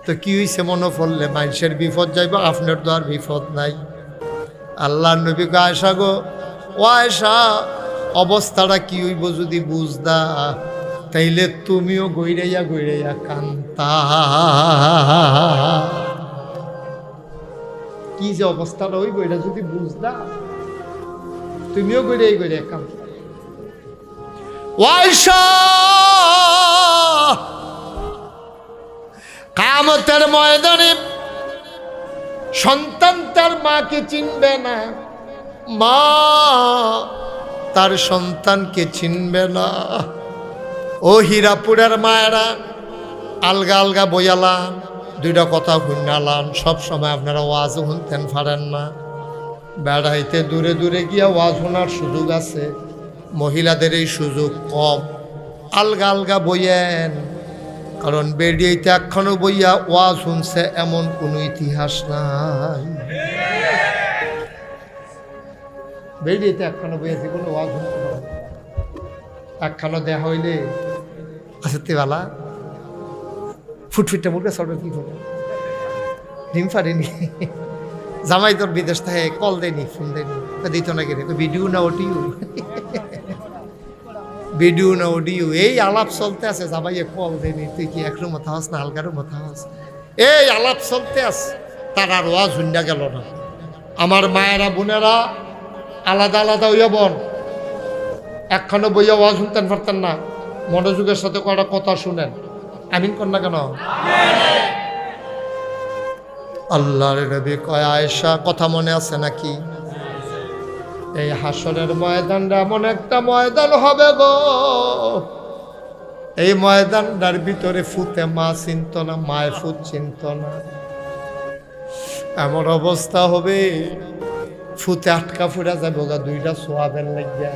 S1: তো কি হইছে মনে পড়লে মানুষের বিপদ যাইব আপনার তো আর বিপদ নাই আল্লাহ নবী কয় আয়েশা গো, ও আয়েশা, অবস্থাটা কি হইব যদি বুঝদা, তাইলে তুমিও গইরাইয়া গইরাইয়া কান্তা। কি যে অবস্থাটা হইব এটা যদি বুঝদা, তুমিও গইরাই গইরাইয়া কান্তা। ও আয়েশা, কিয়ামতের ময়দানে সন্তান তার মাকে চিনবে না, মা তার সন্তানকে চিনবে না। ও হীরাপুরের মায়েরা, আলগা আলগা বইয়ালাম, দুইটা কথা শুনালাম। সব সময় আপনারা ওয়াজ শুনতেন পারেন না, বেড়াইতে দূরে দূরে গিয়া ওয়াজ শোনার সুযোগ আছে, মহিলাদের এই সুযোগ কম। আলগা আলগা বইয়েন, কারণ বেরিয়েতে একখানো বইয়া ওয়াজ শুনছে এমন কোনো ইতিহাস নাই। বেরিয়েতে একখানো বইয়াছে কোনো ওয়াজ শুনতে পারে, একখানো দেয়া হইলে আচ্ছা তেবালা ফুটফুটটা মুখে সর্ব কি করে ডিম পারেনি, জামাই তোর বিদেশ থাকে কল দেয়নি, ফোন দেয়নি, দিত না কেন, ভিডিও না ওটিও, ভিডিও না অডিও, এই আলাপ চলতে আছে, জামাইয়ে কল দেয়নি, তুই কি একরো মাথা হাস না হালকারও মাথা হাস, এই আলাপ চলতে আছে, তার আর ওয়াজ হুন্ডা গেল না। আমার মায়েরা বোনেরা আলাদা আলাদা হইয়া বন, একখানো বইয়া ওয়াজ শুনতেন পারতেন না, মনোযোগের সাথে কটা কথা শুনেন, আমিন কর না কেন? আল্লাহর নবী কয় আয়েশা, কথা মনে আছে নাকি? এই হাসরের ময়দানটা এমন একটা ময়দান হবে গো, এই ময়দানটার ভিতরে ফুতে মা চিনত না, মায়ের ফুট চিনত না, এমন অবস্থা হবে ফুতে আটকা ফুরা যাবে গা, দুইটা সোয়াবের লাগিয়া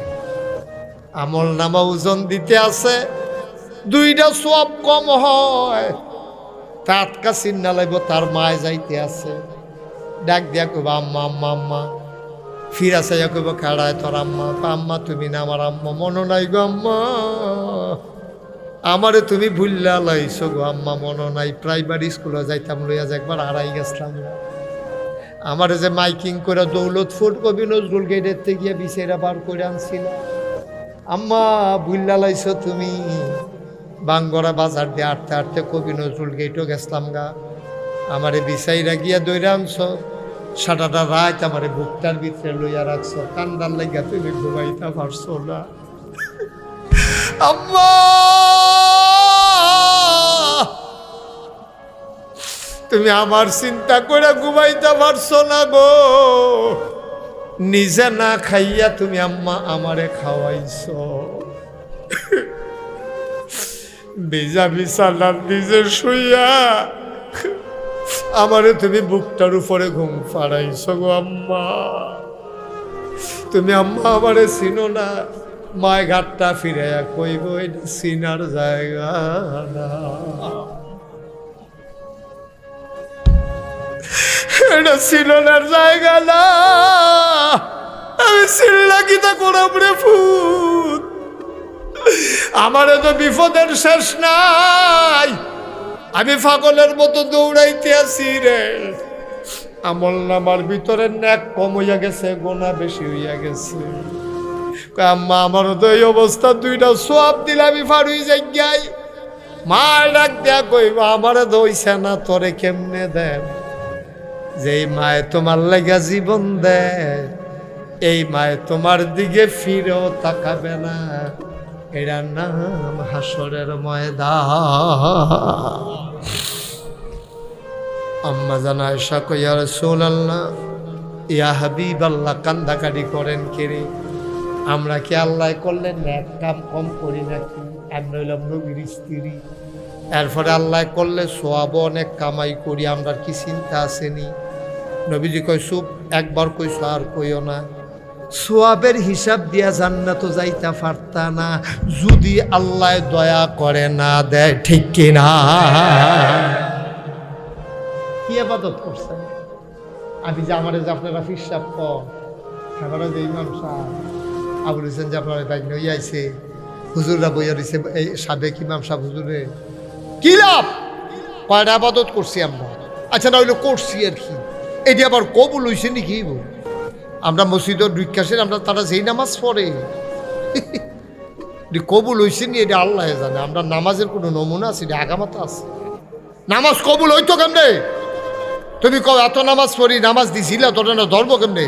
S1: আমল নামা ওজন দিতে আছে, দুইটা সোয়াব কম হয়, তা আটকা চিন্না লাগবে, তার মায় যাইতে আছে, ডাক দিয়া কইব আম্মা আম্মা আম্মা, ফিরা চাইয়া কইব খেড়ায় তোর আম্মা, আম্মা তুমি না আমার আম্মা, মনো নাই গো আম্মা, আমারে তুমি ভুললা লাইছো গো আম্মা, মনো নাই, প্রাইমারি স্কুলে যাইতাম লইয়া যে একবার হারাই গেছিলাম, আমারে যে মাইকিং করে দৌলতপুর কবি নজরুল গেটের থেকে গিয়ে বিছেরা বার করে আনছিল, আম্মা ভুললা লাইছো তুমি, বাঙ্গরা বাজার দিয়ে আটতে আটতে কবি নজরুল গেটও গেছিলাম গা, আমারে বিছাইরা গিয়া দৈরা আনছো, সারাটা রাত আমারে বুকটার ভিতরে লইয়া রাখছো, কান্দার লাগিয়া তুমি ঘুমাইতে পারছো না আম্মা, তুমি আমার চিন্তা করে ঘুমাইতে পারছো না গো, নিজে না খাইয়া তুমি আম্মা আমারে খাওয়াইছো, বেজা বিছানার নিজে শুইয়া আমারে তুমি বুকটার উপরে ঘুম পাড়াইছো গো আম্মা, তুমি আম্মা আমারে চিনো না, মায় ঘাটটা ফিরাইয়া কইব এটা চিনার জায়গা না, এটা চিনার জায়গা না, আমি চিল্লা কিতা করাম রে ফুট, আমারে তো বিপদের শেষ নাই, আমি পাগলের মতো দৌড়াইতে আছি রে, আমল নামার ভিতরে ন্যাক কম হইয়া গেছে, গোনা বেশি হইয়া গেছে, আম্মা আমারও তো এই অবস্থা, দুইটা সোয়াব দিলে আমি ফাড়ুই যাই, মা ডাক দেয়া কইব আমারে দইছে না, তোরে কেমনে দেন, যেই মায়ে তোমার লাগা জীবন দেয়, এই মায়ে তোমার দিকে ফিরেও তাকাবে না, এটার নাম হাসরের ময়দান। আম্মা জানা আয়েশা কই ইয়া রাসূলুল্লাহ, ইয়া হাবিবাল্লাহ, কান্দাকাটি করেন কেরে, আমরা কি আল্লাহ করলে ন্যাক কাম কম করি নাকি, আমরা হইলাম নবীর স্ত্রী, এরপরে আল্লাহ করলে সোয়াব অনেক কামাই করি, আমরা কি চিন্তা আসেনি? নবীজি কই চুপ, একবার কইছো আর কইও না, সোয়াবের হিসাব দিয়া জান্নাত যাইতে পারতা না যদি আল্লাহ দয়া করে না দেয়, ঠিক কিনা? কি ইবাদত করছেন? আমি যে আমারে যে আপনারা ফিসাব কম, খাবারও যে ইমাম সাহেব আবুল হোসেন যে আপনার বাইক নই আইছে, হুজুররা বইয়া দিছে, এই সাবেক ইমাম সাহেব হুজুরে কি লাভ, কয়টা ইবাদত করছি আমরা, আচ্ছা না হইলে করছি আর কি, এটি আবার কবুল হইছে নাকি? আমরা মসজিদের ঢুকাছেন আমরা তারা যেই নামাজ পড়ে কবুল হয়েছে নি এটা আল্লাহ জানে। আমরা নামাজের কোনো নমুনা আছে এটা আগামাতা আছে। নামাজ কবুল হইতো কেমনে? তুমি কও এত নামাজ পড়ি, নামাজ দিছিলা তোরা না ধরবো কেমনে?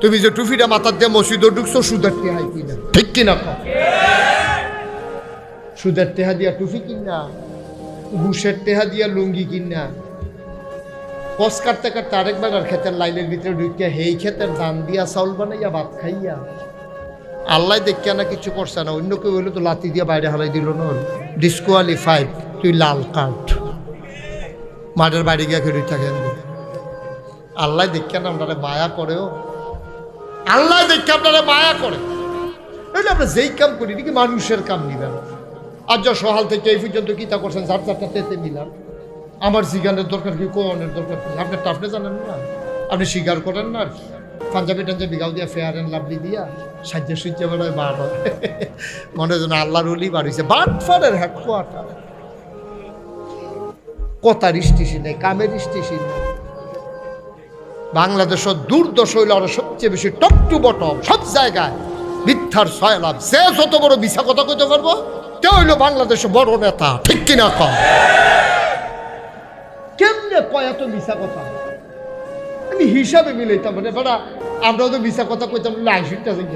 S1: তুমি যে টুফিটা মাথার দিয়ে মসজিদে ঢুকছো সুদের টেহা কিনা, ঠিক কিনা কও? সুদের টেহা দিয়া টুফি কিনা, ঘুষের টেহা দিয়া লুঙ্গি কিনা, কস কাটতে কাটতে আরেকবার আর ক্ষেতের লাইনের ভিতরে ঢুকিয়া হেই ক্ষেতের ধান দিয়া চাউল বানাইয়া ভাত খাইয়া আল্লাহ দেখিয়া না কিছু করছে না। অন্য কেউ হইলে তো লাতি দিয়া বাইরে হারাই দিল না, ডিসকোয়ালিফাইড, তুই লাল কার্ড, মাঠের বাড়ি গিয়া খেয়ে থাকেন। আল্লাহ দেখিয়া না আপনারা মায়া করেও, আল্লাহ দেখে আপনারা মায়া করে। তাহলে আমরা যেই কাম করি নাকি মানুষের কাম নিবেন। আর যা সহাল থেকে এই পর্যন্ত কি তা করছেন, যার যারটা তেতে মিলান। আমার জিগানের দরকার কি, কোনের দরকার কি? আপনার তো আপনি জানেন না, আপনি স্বীকার করেন না। পাঞ্জাবি টাঞ্জাবি গাও দিয়া ফেয়ার অ্যান্ড লাভলি দিয়া সাজ্জা সুজ্জা বেড়ায় বার হয়, মনে যেন আল্লাহর ওলি বাড়িছে। বাটফারের হেডকোয়ার্টার, কথার স্টেশন নেই, কামের স্টেশন নেই। বাংলাদেশের দুর্দশা হইল আরো সবচেয়ে বেশি টপ টু বটম, সব জায়গায় মিথ্যার সয়লাভ। যে যত বড় মিশা কথা কইতে পারবো তে হইল বাংলাদেশের বড় নেতা, ঠিক কিনা কম? কেমনে কয় এত মিশা কথা? আমি হিসাবে মিলাইতাম মানে বেড়া, আমরাও তো মিশা কথা কইতাম আইসুটা যাই,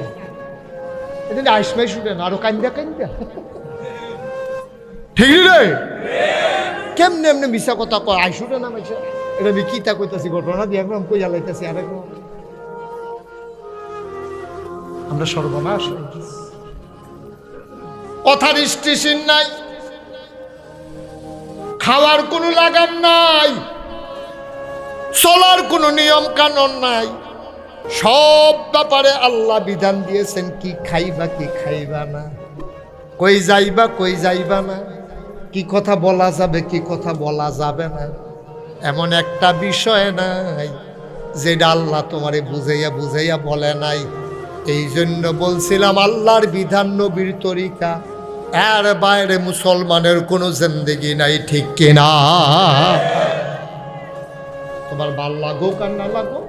S1: এটা আইসমাই শুনেন আরো কান্দা কান্দা, ঠিক রে? কেমনে এমনি মিশা কথা কয় আইসুটা নামাইছে, এটা আমি কিতা কইতাছি ঘটনা দিয়ে একদম কইয়া লাইতাছি আরেকবার। আমরা সর্বনাশ, কথার স্টেশন নাই, খাওয়ার কোনো লাগাম নাই, চলার কোনো নিয়ম কানুন নাই। সব ব্যাপারে আল্লাহ বিধান দিয়েছেন, কি খাইবা কি খাইবা না, কই যাইবা কই যাইবা না, কি কথা বলা যাবে কি কথা বলা যাবে না। এমন একটা বিষয় নাই যেটা আল্লাহ তোমারে বুঝাইয়া বুঝাইয়া বলে নাই। এই জন্য বলছিলাম আল্লাহর বিধান নবীর তরিকা, এর বাইরে মুসলমানের কোনো জিন্দেগি নাই, ঠিক কিনা? তোমার ভাল লাগো আর না লাগো,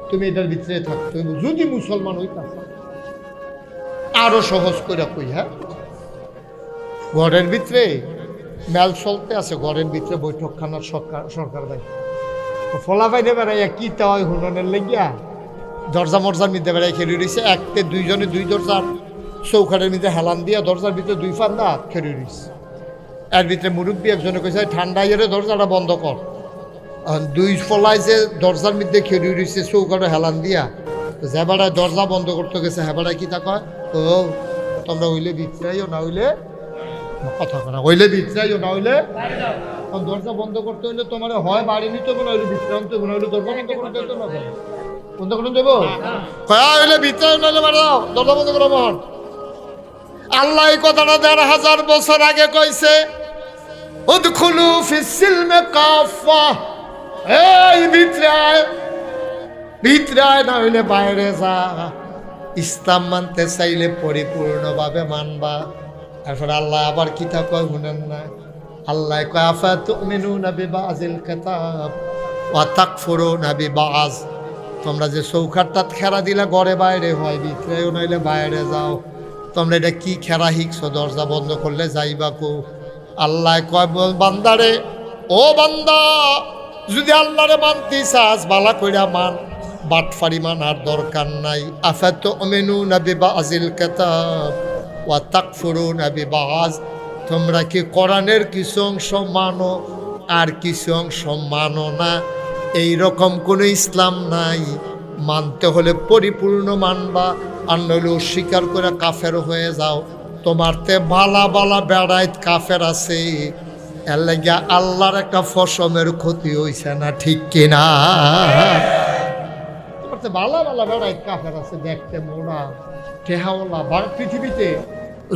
S1: তুমি এটার ভিতরে থাকতে হইব। যদি মুসলমান হইতা আরো সহজ করে কই, হ্যাঁ, ঘরের ভিতরে মেল চলতে আছে, ঘরের ভিতরে বৈঠকখানার সরকার ভাই ফলাফাই দেবে না, কি তা হয় হুননের লেগিয়া দরজা মরজার মধ্যে বেড়াই খেলে রয়েছে। একতে দুইজনে দুই দরজার চৌখাটের মধ্যে হেলান দিয়া দরজার ভিতরে দুই ফান্দা খেলে রয়েছে। এর ভিতরে মুরব্বী একজনে কইছে ঠান্ডা ইয়ে দরজাটা বন্ধ কর। দুই ফলায় যে দরজার মধ্যে খেলে রয়েছে চৌখাটে হেলান দিয়া, যে বেড়ায় দরজা বন্ধ করতে গেছে হ্যাঁ বেড়ায় কি তা কয়, ও তোমরা হইলে বিচ্রাইও না হইলে কথা করা, হইলে বিচ্রাইও না হইলে দরজা বন্ধ করতে হইলে তোমার হয় বাড়ি নিতে হবে, না হইলে বিচ্রান্ত হইলে দরজা বন্ধ করতে হতো না, বন্ধ করে দেবো হইলে বিচ্রাই নাহলে মারা দাও, দরজা বন্ধ করো। মহান আল্লাহ এই কথাটা ১,৫০০ বছর আগে কইছে, উদখুলু ফিস সিলমে কাফা, এই ভিতরে আয় না হইলে বাইরে যা। ইসলাম মানতে চাইলে পরিপূর্ণভাবে মানবা। তারপর আল্লাহ আবার কিতাব কয় শুনেন না, আল্লাহ কয় আফাতুমিনুনা বিবাযিল কিতাব ওয়া তাকফুরুনা বিবায। তোমরা যে চৌখাটটা খেরা দিলা ঘরে বাইরে হয়, ভিতরেও নইলে বাইরে যাও। তোমরা এটা কি খেরা শিখছো, দরজা বন্ধ করলে যাইবা কো? আল্লাহ কয় বান্দারে, ও বান্দা যদি আল্লাহরে মানতে চাস বালা কইরা মান, বাটফারি মানার দরকার নাই। আফাতুমিনুনা বিবাযিল কিতাব ওয়া তাকফুরুনা বিবায। তোমরা কি কোরআনের কিছু অংশ মানো আর কিছু অংশ মানো না? এইরকম কোনো ইসলাম নাই। মানতে হলে পরিপূর্ণ মানবা, আর নইলে অস্বীকার করে কাফের হয়ে যাও। তোমার তে বালা বালা বেড়াইত কাফের আছে, এর লাগিয়া আল্লাহর একটা ফসমের ক্ষতি হইছে না, ঠিক কিনা? তোমার তে বালা বালা বেড়াইত কাফের আছে, দেখতে মোড়া টেহাওয়ালা। পৃথিবীতে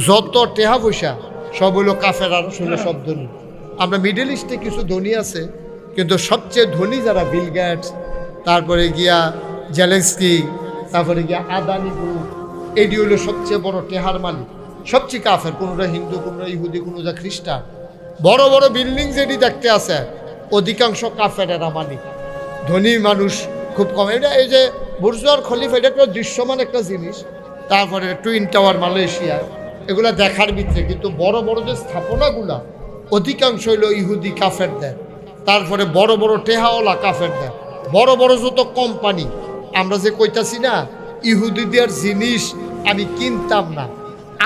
S1: যত টেহা পয়সা সব হইলো কাফের, আর শুনে সব ধনী। আমরা মিডল ইস্টে কিছু ধনী আছে, কিন্তু সবচেয়ে ধনী যারা বিল গেটস, তারপরে গিয়া জেলেন্সকি, তারপরে গিয়া আদানি গ্রুপ, এটি হইল সবচেয়ে বড় টেহার মালিক। সবচেয়ে কাফের, কোনোটা হিন্দু, কোনোটা ইহুদি, কোনোটা খ্রিস্টান। বড় বড় বিল্ডিং যেটি দেখতে আছে অধিকাংশ কাফের এরা মালিক। ধনী মানুষ খুব কম। এটা এই যে বুর্জ আর খলিফা এটা একটা দৃশ্যমান একটা জিনিস। তারপরে টুইন টাওয়ার মালয়েশিয়া, এগুলা দেখার ভিতরে, কিন্তু বড় বড় যে স্থাপনাগুলা অধিকাংশ হইল ইহুদি কাফেরদের। তারপরে বড় বড় টেহাওয়ালা কাফেরদের, বড় বড় যত কোম্পানি। আমরা যে কইতাছি না ইহুদিদের জিনিস আমি কিনতাম না,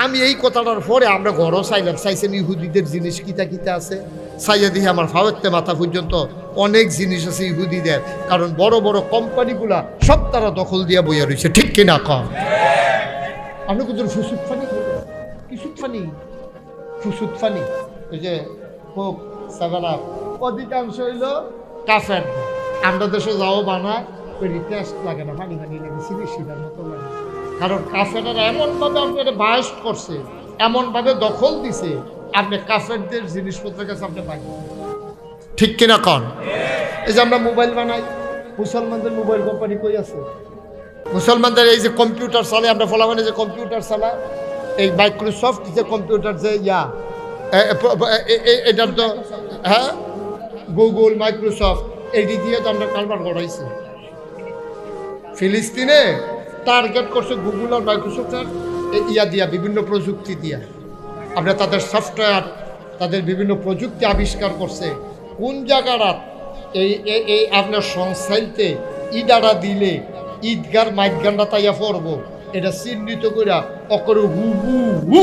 S1: আমি এই কথাটার পরে আমরা ঘরও চাইলাম, চাইছেন ইহুদিদের জিনিস কিতা কিতা আছে, চাইয়া দিয়ে আমার ফাওয়াতে মাথা পর্যন্ত অনেক জিনিস আছে ইহুদিদের। কারণ বড় বড় কোম্পানিগুলা সব তারা দখল দিয়া বইয়া রয়েছে, ঠিক কিনা কম? আপনি কিন্তু ফুসুদ ফানি, কিসুদ ফানি, ফুসুদ ফানি, ওই যে হোক সাবালা অধিকাংশ হইল কাফের। আমরা দেশে যাও বানায় ওই টেস্ট লাগে না, পানি পানি লাগে, সিঁড়ি সিঁড়ার মতো লাগে। কারণ কাফেররা এমনভাবে আপনাকে বায়াস করছে, এমনভাবে দখল দিছে, আপনি কাফেরদের জিনিসপত্রের কাছে আপনি পাই, ঠিক কিনা কন? এই যে আমরা মোবাইল বানাই, মুসলমানদের মোবাইল কোম্পানি কই আছে? মুসলমানদের এই যে কম্পিউটার চালায়, আমরা ফলাফানে যে কম্পিউটার চালায়, এই মাইক্রোসফট যে কম্পিউটার যে এটার তো হ্যাঁ গুগল মাইক্রোসফট এই দিয়ে তো আমরা কারবার করাইছি। ফিলিস্তিনে টার্গেট করছে গুগল আর মাইক্রোসফটের দিয়া বিভিন্ন প্রযুক্তি দিয়া, আমরা তাদের সফটওয়্যার, তাদের বিভিন্ন প্রযুক্তি আবিষ্কার করছে। কোন জায়গাটা এই আপনার সংস্থাইতে ইডারা দিলে ঈদগার মাইদগানটা তাইয়া পড়বো, এটা চিহ্নিত করে অকরে হু হু হু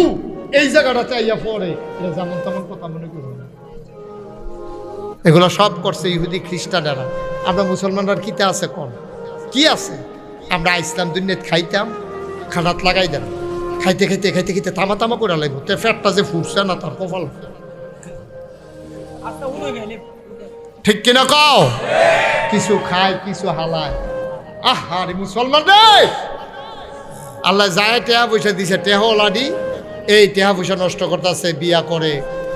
S1: এই জায়গাটাতে আইয়া পড়ে, এটা যেমন তেমন কথা মনে করবো না। এগুলো সব করছে ইহুদি খ্রিস্টানেরা। আমরা মুসলমানরা কিতে আছে কম? কি আছে? আমরা ইসলাম দুনিয়াত খাইতাম, খানাত লাগাই দেন, খাইতে খাইতে খাইতে খাইতে তামা তামা করে লাগবো, তো ফ্যাটটা যে ফুটছে না তার কপাল, ঠিক কিনা কও? কিছু খায় কিছু হালায়। আরে মুসলমান রে, আল্লাহ যায় টেহা পয়সা দিছে, টেহলাডি এই টেহা পয়সা নষ্ট করতেছে, বিয়া করে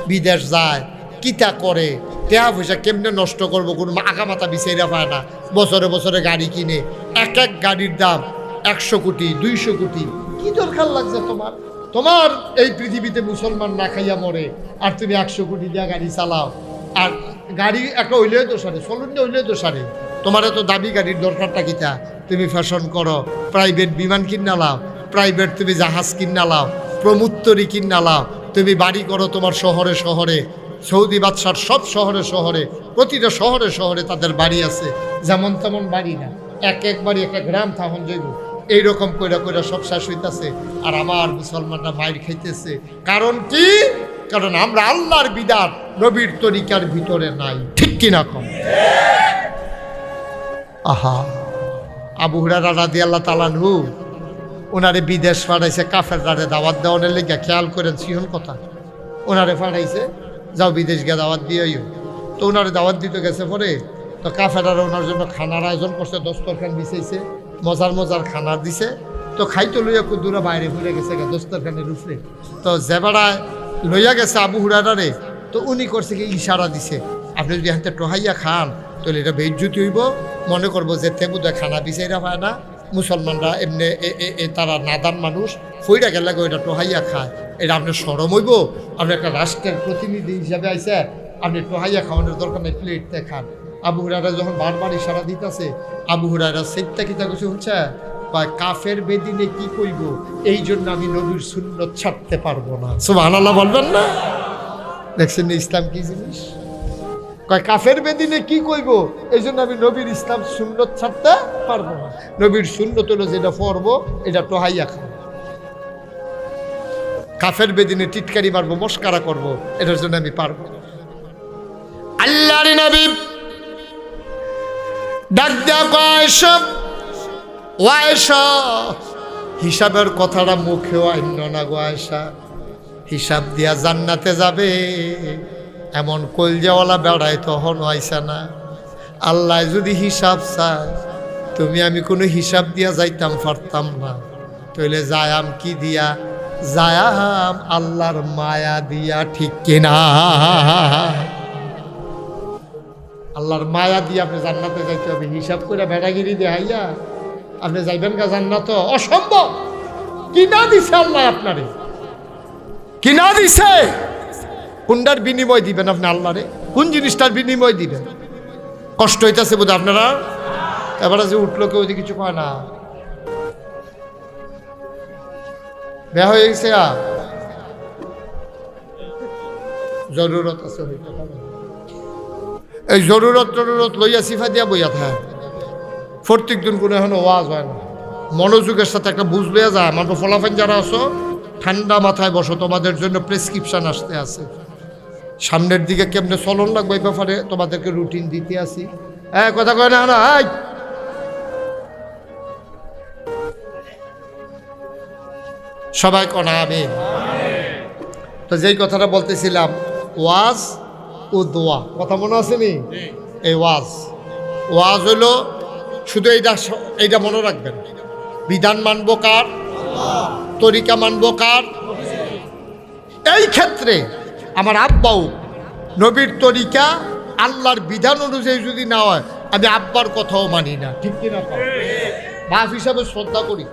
S1: বিদেশ যায়, কিতা করে, টেহা পয়সা কেমনে নষ্ট করবো কোনো আগা মাথা বিচাইরা পায় না। বছরে বছরে গাড়ি কিনে, এক এক গাড়ির দাম 100 কোটি 200 কোটি। কি দরকার লাগছে তোমার? তোমার এই পৃথিবীতে মুসলমান না খাইয়া মরে, আর তুমি 100 কোটি দিয়া গাড়ি চালাও। আর গাড়ি একটা হইলে তো সারে, চলুন হইলে তো সারে, তোমার এত দামি গাড়ির দরকারটা কিতা? তুমি ফ্যাশন করো, প্রাইভেট বিমান কিনা লাও, প্রাইভেট তুমি জাহাজ কিনা লাও, প্রমুত্তরি কিনা লাও, তুমি বাড়ি করো তোমার শহরে শহরে, সৌদি বাদশার সব শহরে শহরে, প্রতিটা শহরে শহরে তাদের বাড়ি আছে। যেমন তেমন বাড়ি না, এক এক বাড়ি একটা গ্রাম থাকুন যাইব, এইরকম কইরা কইরা সব শেষ হইতেছে। আর আমার মুসলমানরা মাইর খাইতেছে। কারণ কি? কারণ আমরা আল্লাহর বিধান নবীর তরিকার ভিতরে নাই, ঠিক কিনা কম? আহা, আবু হুরায়রা রাদিয়াল্লাহু তাআলা আনহু ওনারে বিদেশ পাঠাইছে কাফেররারে দাওয়াত দেওয়ার লেগে। খেয়াল করেন সিহন কথা, ওনারে পাঠাইছে যাও বিদেশ গিয়ে দাওয়াত দিয়েও। তো ওনারে দাওয়াত দিতে গেছে পরে, তো কাফেররা ওনার জন্য খানার আয়োজন করছে, দস্তরখান বিছাইছে, মজার মজার খানা দিছে। তো খাইতে লইয়া কুদুরা বাইরে ঘুরে গেছে দস্তরখানের উপরে। তো জেবাড়ায় লইয়া গেছে আবু হুরায়রারে, তো উনি করছে কি ইশারা দিছে, আপনি যদি হাতে টোহাইয়া খান তাহলে এটা বেইজ্জতি হইব, মনে করবো যে তেমুদা খানা বিচাইরা পায় না, মুসলমানরা এমনি তারা নাদান মানুষ, ফইরা গেলে ওইটা টোহাইয়া খায়, এটা আপনার সরম হইব। আপনি একটা রাষ্ট্রের প্রতিনিধি হিসাবে আইসে, আপনি টোহাইয়া খাওয়ানোর দরকার নেই, প্লেটতে খান। আবু হুরায়রা যখন বারবার ইশারা দিতেছে, আবু হুরায়রা সেটটা কিতা কিছু হচ্ছে, কাফের বেদিনে কি কইব, এই জন্য আমি নবীর সুন্নত ছাড়তে পারবো না। সুবহানাল্লাহ বলবেন না? দেখছেন ইসলাম কি জিনিস? কয় কাফের বেদিনে কি কইব, এই জন্য আমি নবীর ইসলাম সুন্নত ছাড়তে পারবো না। নবীর সুন্নত হলো যেটা পড়বো এটা টোহাইয়া খাবো, কাফের বেদিনে টিটকারি মারবো, মস্কারা করবো, এটার জন্য আমি পারবো। আল্লাহর নবী ডাক দেয়া কয় সব ওয়াইশা, হিসাবের কথাটা মুখেও আইন না গো আয়েশা, হিসাব দিয়া জান্নাতে যাবে এমন কলজাওয়ালা বেড়ায় তখন আইসা না। আল্লাহ যদি হিসাব চায়, তুমি আমি কোনো হিসাব দিয়া যাইতাম পারতাম না, তাইলে যায়াম কি দিয়া? যায়াম আল্লাহর মায়া দিয়া, ঠিক কিনা? আল্লাহর মায়া দিয়ে আপনি জান্নাতে যাইতে হবে। হিসাব করে বেড়াগিরি দেখাইয়া আপনি যাইবেন গা জান্নাত? অসম্ভব। কিনা দিছে আল্লাহ আপনারে, কিনা দিছে। কোনটার বিনিময় দিবেন আপনি আল্লাহরে? কোন জিনিসটার বিনিময় দিবেন? কষ্ট হইতেছে বোধ আপনারা? এবারে যে উঠলো কেউ ওইদিকে কিছু কয় না, বেয়া হয়ে গেছে। জরুরত আছে, এই জরুরত লইয়া সিফা দিয়া বইয়া থাকে প্রত্যেক দিন কোনো এখন ওয়াজ হয় না। মনোযোগের সাথে একটা বুঝ লইয়া যায়। আমার ফলাফান যারা আছো ঠান্ডা মাথায় বসো, তোমাদের জন্য প্রেসক্রিপশন আসতে আছে। সামনের দিকে কেমনে চলন লাগবে এই ব্যাপারে তোমাদেরকে রুটিন দিতে আসি। হ্যাঁ, কথা কয় না না। সবাই কনা আমি তো যেই কথাটা বলতেছিলাম, ওয়াজ ও দোয়া, কথা মনে আসেনি? এই ওয়াজ হইল শুধু এইটা মনে রাখবেন, বিধান মানব কার, তরিকা মানব কার। এই ক্ষেত্রে আমার আব্বাও নবীর তরিকা আল্লাহর বিধান অনুযায়ী যদি না হয়, আমি আব্বার কথাও মানি না। ঠিক কিনা? বাপ হিসাবে শ্রদ্ধা করি,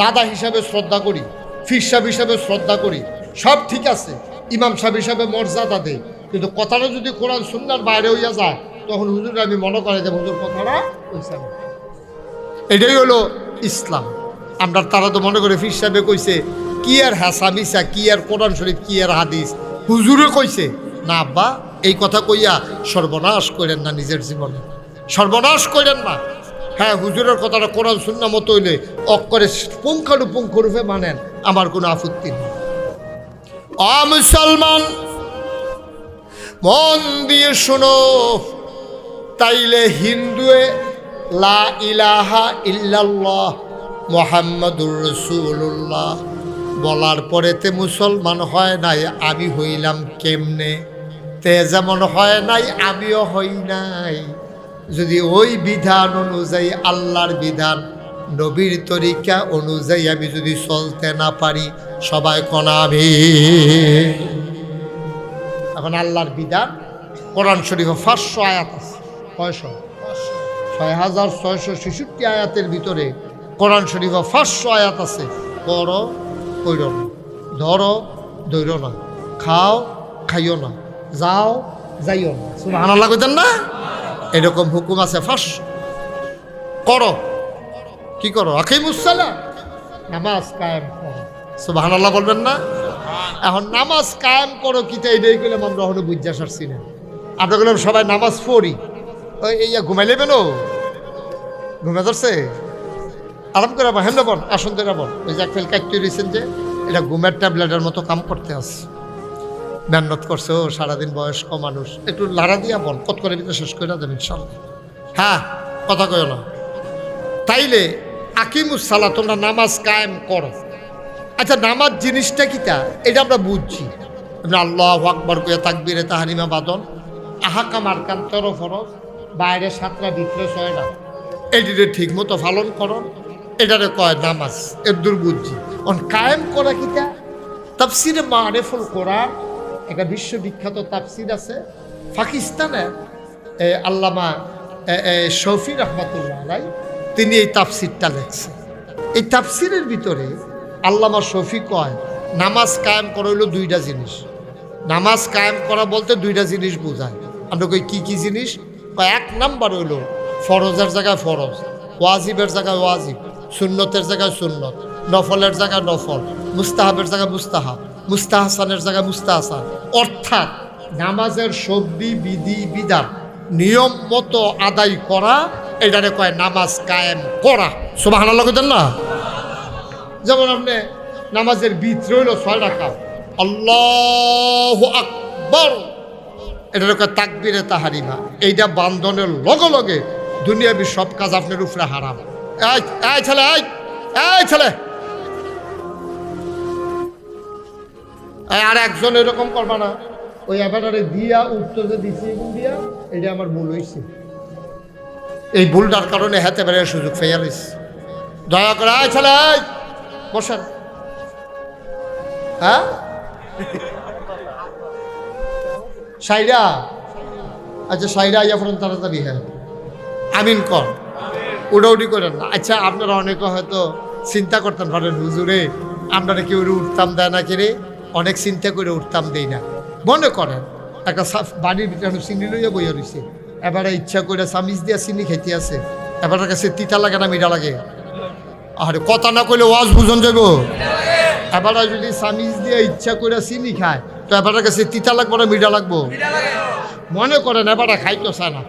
S1: দাদা হিসাবে শ্রদ্ধা করি, ফির সাহেব হিসাবে শ্রদ্ধা করি, সব ঠিক আছে, ইমাম সাহেব হিসাবে মর্যাদা দেয়। কিন্তু কথাটা যদি কোরআন সুন্নাহর বাইরে হইয়া যায়, তখন হুজুর আমি মনে করে যে হুজুর কথাটা কইছে না। এটাই হলো ইসলাম। আমরা তারা তো মনে করে ফির সাহেবে কইছে, কি আর হাসামিসা, কি আর কোরআন শরীফ, কি আর হাদিস, হুজুরে কইছে না। আব্বা এই কথা কইয়া সর্বনাশ করেন না, নিজের জীবনে সর্বনাশ করেন না। হ্যাঁ, হুজুরের কথাটা কোরআন সুন্নাহ মতো হইলে অক্ষরে পুঙ্খানুপুঙ্খ রূপে মানেন, আমার কোনো আপত্তি নেই। মুসলমান মন দিয়ে শোনো, তাইলে হিন্দুয়ে লা ইলাহা ইল্লাল্লাহ মুহাম্মাদুর রাসূলুল্লাহ বলার পরেতে মুসলমান হয় নাই, আমি হইলাম কেমনে? তে যেমন হয় নাই আমিও হই নাই। যদি ওই বিধান অনুযায়ী, আল্লাহর বিধান, নবীর তরিকা অনুযায়ী আমি যদি চলতে না পারি, সবাই কনাবি। এখন আল্লাহর বিধান কোরআন শরীফে 500 আয়াত আছে। 6666 আয়াতের ভিতরে কোরআন শরীফে 500 আয়াত আছে। করো, কইর না, ধরো, ধৈর না, খাও, খাইও না, যাও, যাইও না। সুবহানাল্লাহ কইতেন না? এরকম হুকুম আছে। 500 করো, কি করো? আকিমুস সালাত, নামাজ কায়েম করো। সুবহানাল্লাহ বলবেন না? এখন নামাজ কায়েম করো কিতা, এইটাই কইলাম আমরা হলো বুঝা সারছি না। আমরা বললাম সবাই নামাজ পড়ি, ওই ঘুমাইলে বেনো ঘুমে ধরছে, আরাম করে আবার হেন বল, আসন ধরে বল। ওই যে এক ফেল কাটতে রয়েছেন যে, এটা ঘুমের ট্যাবলেটের মতো কাম করতে আছে। মেহনত করছে ও সারাদিন, বয়স্ক মানুষ, একটু লাড়া দিয়া বল, কত করে ভিতরে শেষ করে দেবেন ইনশাল্লাহ। হ্যাঁ, কথা কয় না। তাইলে আকিমুস সালাত, তোমরা নামাজ কায়েম করো। আচ্ছা, নামাজ জিনিসটা কিটা এটা আমরা বুঝছি। আল্লাহু আকবার কইয়া তাকবীরে তাহরিমা বাদন, আহাকাম আরকান 13 ফরজ, বাইরে 7টা, ভিতরে 6টা, এটিরে ঠিক মতো পালন করো, এটারে কয় নামাজ। এর দূর বুঝছি। কায়েম করা কিটা? তাফসিরে মারিফুল কোরআন, একটা বিশ্ববিখ্যাত তাফসির আছে পাকিস্তানের, আল্লামা শফি রহমাতুল্লাহ আলাইহি, তিনি এই তাফসিরটা লেখছেন। এই তাফসিরের ভিতরে আল্লামা শফি কয়, নামাজ কায়েম করা হইল 2টা জিনিস। নামাজ কায়েম করা বলতে 2টা জিনিস বোঝায়। আমরা কই কি কি জিনিস? 1 নাম্বার হইল ফরজের জায়গায় ফরজ, ওয়াজিবের জায়গায় ওয়াজিব, সুন্নতের জায়গায় সুন্নত, নফলের জায়গায় নফল, মুস্তাহাবের জায়গায় মুস্তাহাব, মুস্তাহসানের জায়গায় মুস্তাহসান। অর্থাৎ নামাজের সবদি বিধি বিধান নিয়ম মতো আদায় করা, এটারে কয় নামাজ কায়েম করা। সুবহানাল্লাহ কইতেন না? যেমন আপনি নামাজের ভিতরে হইল 6 রাকাত, আল্লাহু আকবার, এটার কয় তাকবীরে তাহরিমা। এইটা বান্ধনের লগে লগে দুনিয়াবি সব কাজ আপনার উপরে হারাম। এই ছেলে, এই ছেলে, আর একজন এরকম করবা না। ওই এবারে দিয়া উত্তর যে দিচ্ছি দিয়া, এটা আমার ভুল হয়েছে। এই ভুলটার কারণে হাতে বেড়ে সুযোগ পেয়ে গেছে। দয়া করে এই ছেলে, বসেন। হ্যাঁ, সাইরা, আচ্ছা সাইরা আইয়া ফোন তাড়াতাড়ি। হ্যাঁ, আমিন কর, উড়াউড়ি করেন না। আচ্ছা, আপনারা অনেকে হয়তো চিন্তা করতেন পারেন, হুজুরে আপনারা কেউ উঠতাম দেয় না কিরে? অনেক চিন্তা করে উঠতাম দেই না। মনে করেন একটা বাড়ির ভিতরে চিনি লইয়া বইয়া রয়েছে, এবারে ইচ্ছা করে চামিচ দিয়া চিনি খাইতে আছে, এবার কাছে তিতা লাগে না মিঠা লাগে? আরে কথা না কইলে ওয়াজ বুঝন যাব। এবার যদি সামিজ দিয়ে ইচ্ছা করে চিনি খায় তো এবার কাছে তিতা লাগবো না মিঠা লাগবো? মনে করেন এবার খাইতো চায় না,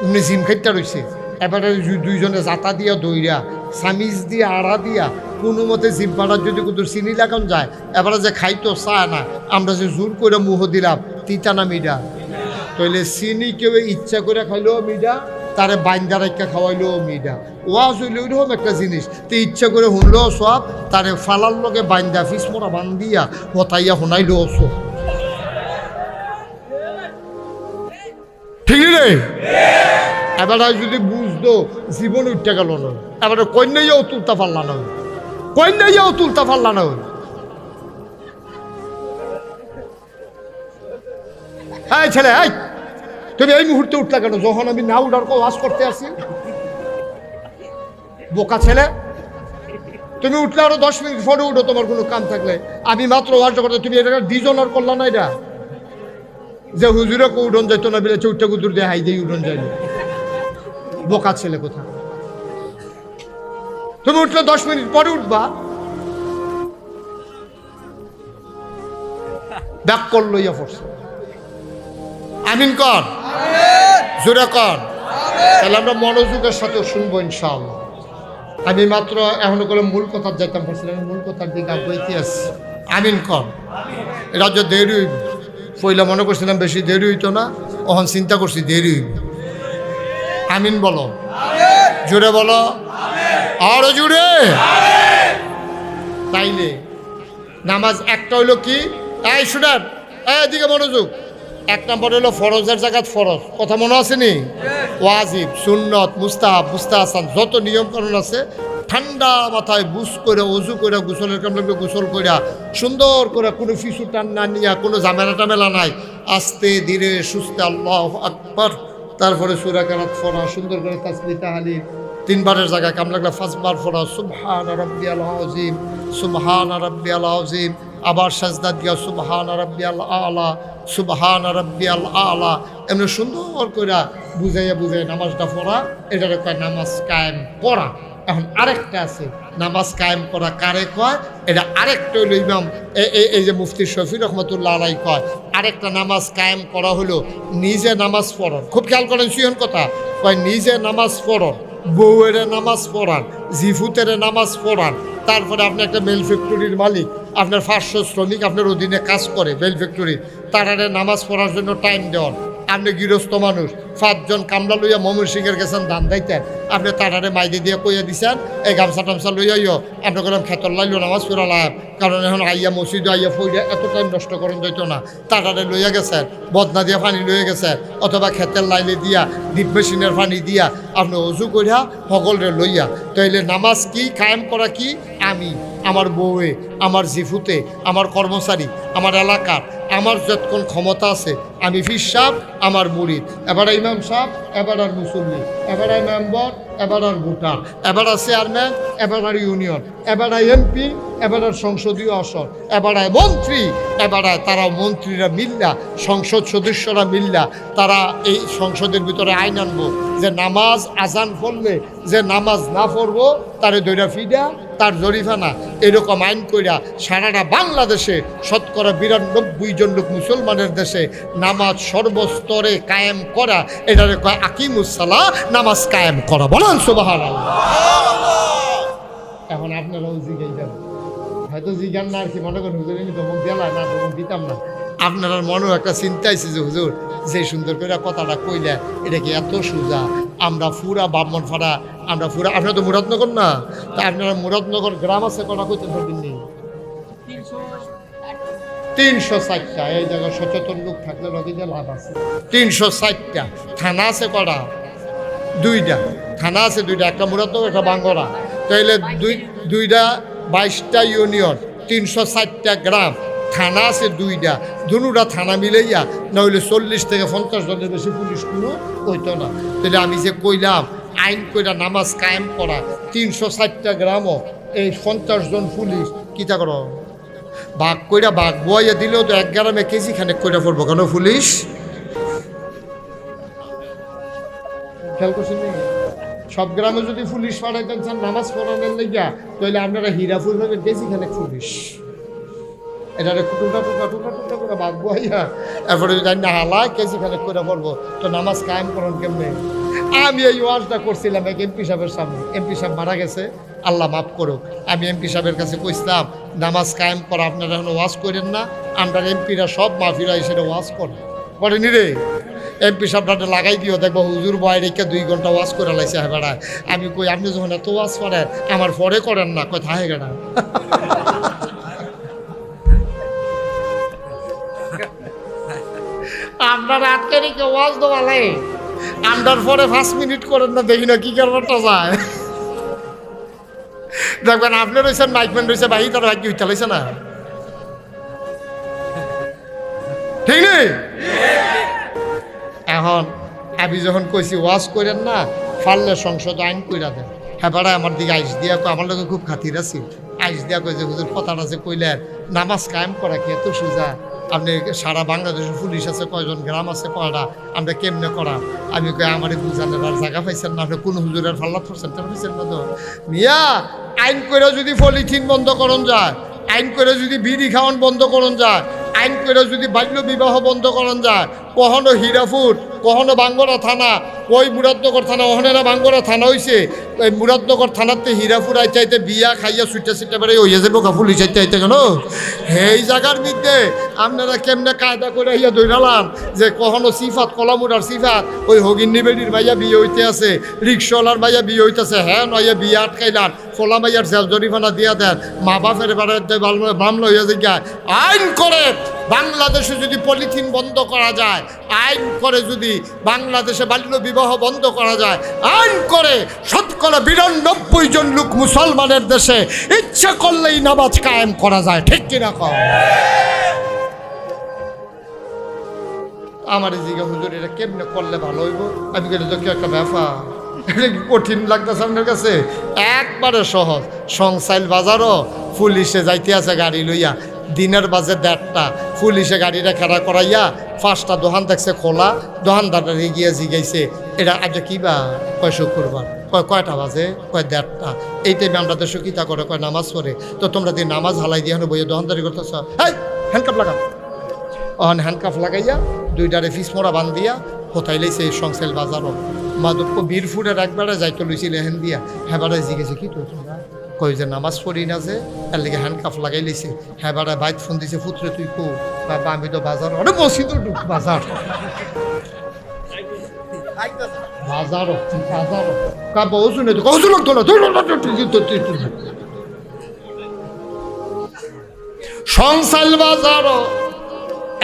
S1: উনি জিম খাইতে রয়েছে, এবারে দুইজনে জাতা দিয়া দইরা সামিজ দিয়া আড়া দিয়া কোনো মতে জিম পাড়ার যদি কুতুর চিনি লাগান যায়, এবারে যে খাইতো চায় না, আমরা যে জোর করে মুহ দিলাম তিতা না মিঠা? তাইলে চিনি কেউ ইচ্ছা করে খাইলেও মিঠা, তারে বাইন্দা রাখা খাওয়াইলেও মিঠা। ওয়াজ হইলে ওইরকম একটা জিনিস, তো ইচ্ছা করে শুনলেও সব, তারে ফালার লগে বাইন্দা ফিস মোড়া বান্ধিয়া হতাইয়া শুনাইলেও সব। ঠিক রে? এবার যদি বুঝতো জীবন উঠতে গেল না, এবারে কন্যাইয়াও তুলতে পারলা না, কন্যাইয়াও তুলতে পারলা না। হ্যাঁ ছেলে, এই তুমি এই মুহূর্তে উঠলা কেন যখন আমি না উঠার ওয়াজ করতে আসি? বোকা ছেলে, তুমি উঠলে আরো 10 মিনিট পরে উঠো তোমার কোনো কাম থাকলে। আমি মাত্র ওয়াজটা করতে, তুমি এটা ডিজনার করলা না? এটা যে হুজুরে কো উঠন যাইতো না বলে চৌটা কুতুর দিয়ে হাই দিয়ে উঠন যাইল। বোকা ছেলে কোথা? তুমি উঠলে 10 মিনিট পরে উঠবা, ব্যাক কর লইয়া পড়ছে। আমিন কর, জোরে কর। তাহলে আমরা মনোযোগের সাথে শুনবো ইনশাআল্লাহ। আমি মাত্র এখনো করে মূল কথা যাইতাম পারছিলাম, মূল কথার দিকে আগাইতে আসছি। আমিন কর। এটা যে দেরি হইব, পয়লা মনে করছিলাম বেশি দেরি হইতো না, ওখান চিন্তা করছি দেরি হইব। আমিন বলো, জোরে বলো, আরো জোরে। তাইলে নামাজ একটা হইলো কি? এই শুনেন, এদিকে মনোযোগ। 1 নম্বর হলো ফরজের জায়গাত ফরজ, কথা মনে আছে নি? ওয়াজিব, সুন্নত, মুস্তাহাব, মুস্তাহাসান, যত নিয়মকানুন আছে ঠান্ডা মাথায় বুঝ করে অজু করে গোসলের কাম লাগবে গোসল কইরা সুন্দর করে, কোনো ফিসু টান না নিয়া, কোনো ঝামেলা টামেলা নাই, আস্তে ধীরে সুস্থে আল্লাহু আকবার, তারপরে সূরা কেরাত পড়া, সুন্দর করে তাসবিহ তাহলিল 3 বারের জায়গায় কাম লাগলে 5 বার পড়া, সুবহান রাব্বিয়াল আযীম, সুবহান রাব্বিয়াল আযীম, আবার সাজদা দিয়া সুবহান রাব্বিয়াল আলা, সুবহান রাব্বিয়াল আলা, এমনি সুন্দর করে বুঝাইয়া বুঝাই নামাজটা পড়া, এটারে কয় নামাজ কায়েম করা। এখন আরেকটা আছে নামাজ কায়েম করা, কারে কয়? এটা আরেকটা হইল ইমাম এই যে মুফতি শফি রহমতুল্লাহ আলাই কয়, আরেকটা নামাজ কায়েম করা হলো নিজে নামাজ পড়ান। খুব খেয়াল করেন সুয়ন কথা, কয় নিজে নামাজ পড়ান, বউয়ের নামাজ পড়ান, জিফুতের নামাজ পড়ান, তারপরে আপনি একটা মেল ফ্যাক্টরির মালিক, আপনার 500 শ্রমিক আপনার অধীনে কাজ করে মেল ফ্যাক্টরির, তারারে নামাজ পড়ার জন্য টাইম দেওয়ান। আপনি গৃহস্থ মানুষ, 5 জন কামলা লইয়া ময়মনসিংহের গেছেন ধান দাইতেন, আপনি তারারে মাইদে দিয়ে কইয়া দিছেন এই গামছা টামছা লইয়াইও, আপনি করলাম খেতর লাইলো নামাজ পড়া লাভ, কারণ এখন আইয়া মসজিদে আইয়া ফইয়া এত টাইম নষ্ট করেন যাইত না, তারারে লইয়া গেছেন, বদনা দিয়া পানি লইয়া গেছেন, অথবা খেতের লাইলে দিয়া ডিপ মেশিনের পানি দিয়া আপনি অজু করিয়া সকলরে লইয়া। তাইলে নামাজ কি কায়েম করা? কি আমি, আমার বউয়ে, আমার জিফুতে, আমার কর্মচারী, আমার এলাকার, আমার যতক্ষণ ক্ষমতা আছে, আমি ফির সাহেব, আমার মুরিদ, এবার ইমাম সাহেব, এবার আর মুসল্লি, এবার মেম্বার, এবার আর ভোটার, এবার চেয়ারম্যান, এবার আর ইউনিয়ন, এবার এমপি, এবার আর সংসদীয় আসন, এবার মন্ত্রী, এবার তারা মন্ত্রীরা মিল্লা, সংসদ সদস্যরা মিল্লা, তারা এই সংসদের ভিতরে আইন আনবো যে নামাজ আজান পড়লে যে নামাজ না পড়বো তারে দৈরা ফিডা, তার জরিফানা, এরকম আইন কইরা সারাটা বাংলাদেশে শতকরা 92 জন লোক মুসলমানের দেশে নামাজ সর্বস্তরে কায়েম করা, এটারে কয় আকিমুসসালাহ, নামাজ কায়েম করা। বলেন সুবহানাল্লাহ। এখন আপনারাও জিজ্ঞাসা যাবেন, হয়তো জিজ্ঞান না আর কি মনে করেন হুজুর আমি ধমক দিলাম না, ধমক দিতাম না। আপনার মনেও একটা চিন্তা আছে যে হুজুর যে সুন্দর করে কথাটা কইলে এটা কি এত সোজা? আমরা পুরা ব্রাহ্মণপাড়া, আমরা পুরা, আপনারা তো মুরাদনগর না, তা আপনারা মুরাদনগর গ্রাম আছে কটা কইতে পারবেন নি? 360টা। এই জায়গায় সচেতন লোক থাকলে নদীতে লাভ আছে। 360টা থানা আছে কটা? 2টা থানা আছে, 2টা, একটা মুরাদনগর, একটা বাঙ্গরা। তাইলে দুইটা 22টা ইউনিয়ন, 360টা গ্রাম, থানা আছে 2টা, দুটা থানা মিলাইয়া না হইলে 40 থেকে 50 জনের বেশি পুলিশ কোনো হইতো না। তাহলে আমি যে কইলাম আইন কইরা নামাজ কায়েম করা, 360টা গ্রামও এই 50 জন পুলিশ কিতা করো বাঘ কইরা বাঘ বইয়া দিলেও তো 1 গ্রামে কেজি খানেক কইরা পড়বো কেন পুলিশ? খেয়াল করছেন নাকি? সব গ্রামে যদি পুলিশ পাঠাইতেন চান নামাজ পড়ানোর লেগিয়া, তাহলে আপনারা হীরাপুর ভাবে গেছি খানে পুলিশ এটা টুকা টুকা টুকা টুকা করে বাঁধবো হইয়া, এরপরে যদি না হালা কেজি খানে করে পড়বো, তো নামাজ কায়েম করেন কেমনে? আমি এই ওয়াজটা করছিলাম এক এমপি সাহেবের সামনে। এমপি সাহেব মারা গেছে, আল্লাহ মাফ করুক। আমি এমপি সাহেবের কাছে কইছিলাম নামাজ কায়েম করা আপনারা এখন ওয়াজ করেন না, আমরা এমপিরা সব মাফিরা এসে ওয়াজ করেনি রে। এমপি সাহেবটা লাগাই দিও, দেখবো হুজুর বয় রেখে 2 ঘন্টা ওয়াজ করে লাইছে বেড়ায়। আমি কই আপনি যখন এত ওয়াজ করেন আমার পরে করেন না, কই থাহে গেড়া। আমরা রাতকে রেখে ওয়াজ দেওয়ালে আমরার পরে 5 মিনিট করেন না, দেখি না কি কারণটা যায়। দেখবেন আপনি রয়েছেন, মাইকম্যান রয়েছে, ভাই তার ভাগ্য হইতে লাইছে না, ঠিক নেই? এখন আমি যখন কইছি ওয়াজ করেন না, পারলে সংসদ আইন কইরা দেন। হ্যাঁ বাড়া আমার দিকে আইস দিয়া কই, আমার লোকে খুব খাতির আছে, আইস দিয়া কই যে হুজুর কথাটা যে কইলেন নামাজ কায়েম করা কি এত সোজা? আপনি সারা বাংলাদেশের পুলিশ আছে কয়জন, গ্রাম আছে কয়টা, আমরা কেমনে করা? আমি কই আমারই বুঝানোর আর জায়গা পাইছেন না, আপনি কোন হুজুরের ফাল্লাত করছেন তার পাইছেন না তো মিয়া। আইন করে যদি পলিথিন বন্ধ করন যায়, আইন করে যদি বিড়ি খাওয়ান বন্ধ করন যায়, আইন করে যদি বাল্য বিবাহ বন্ধ করন যায়, কখনো হীরাপুর কখনো বাঙ্গরা থানা, ওই মুরাদনগর থানা ওখানে বাঙ্গরা থানা হয়েছে, ওই মুরাদনগর থানাতে হীরাপুর চাইতে বিয়া খাইয়া সুইটা সিটা বেড়ে হইয়া যাবো পুলিশ চাইতে কেন? এই জায়গার মধ্যে আপনারা কেমনে কায়দা করে হইয়া দৌড়ালাম যে কখনো সিফাত কলামুরার সিফাত ওই হগিন্নি বেডির মাইয়া বিয়ে হইতে আছে, রিক্সাওয়ালার মাইয়া বিয়ে হইতেছে, হ্যাঁ নইয়া বিয়ে আটকাইলাম, ফলা মাইয়ার জেল জরিমানা দিয়া দেন, মা বাপের বেড়াতে মামলা হইয়া যায়। আইন করে বাংলাদেশে যদি পলিথিন বন্ধ করা যায়, আইন করে যদি বাংলাদেশে বাল্য বিবাহ বন্ধ করা যায়, আইন করে 92 জন লোক মুসলমানের দেশে ইচ্ছা করলেই নামাজ কায়েম করা যায়, ঠিক কিনা কম? আমার জিজ্ঞাসা হুজুর এটা কেমনে করলে ভালো হইব? আমি গেলে তো কি একটা ব্যাপার, এটা কি কঠিন লাগতেছে আপনার কাছে? একবারে সহজ। সংসাইল বাজারও পুলিশে যাইতে আছে গাড়ি লইয়া, দিনের বাজে 1:30, পুলিশে গাড়িটা খাড়া করাইয়া 5টা দোকান দেখছে খোলা, দোকানদারটা গিয়ে জিগাইছে এটা আজ কি বা? কয় শুক্রবার। কয়টা বাজে? কয় 1:30। এই টাইমে আমরা দেশে কিতা করে? কয় নামাজ পড়ে। তো তোমরা দিয়ে নামাজ হালাই দিয়ে বইয়ে দোকানদারি করতেছ? হ্যাঁ হ্যান্ডকাপ লাগা। হ্যান্ডকাপ লাগাইয়া 2টারে ফিস মোড়া বান দিয়া কোথায় লাইছে সংসাইল বাজারও মাধবপুর বীরপুরের একবারে যাইতে লইছিল হেন দিয়া। হ্যাঁ বাড়ায় জিগেছে কি তো তোমরা? কই যে নামাজ পড়ি না যে, এর লেগে হ্যান্ডকাফ লাগাই লইছে। হ্যাঁ বাড়ায় বাইক ফোন দিছে, পুত্রে তুই কো? বাবা আমি তো বাজার, অনেক মসজিদও ঢুক বাজার বাজারও বাজারও কাবা ওষু নেই তো কৌশল লাগতো না। সংসাইল বাজারও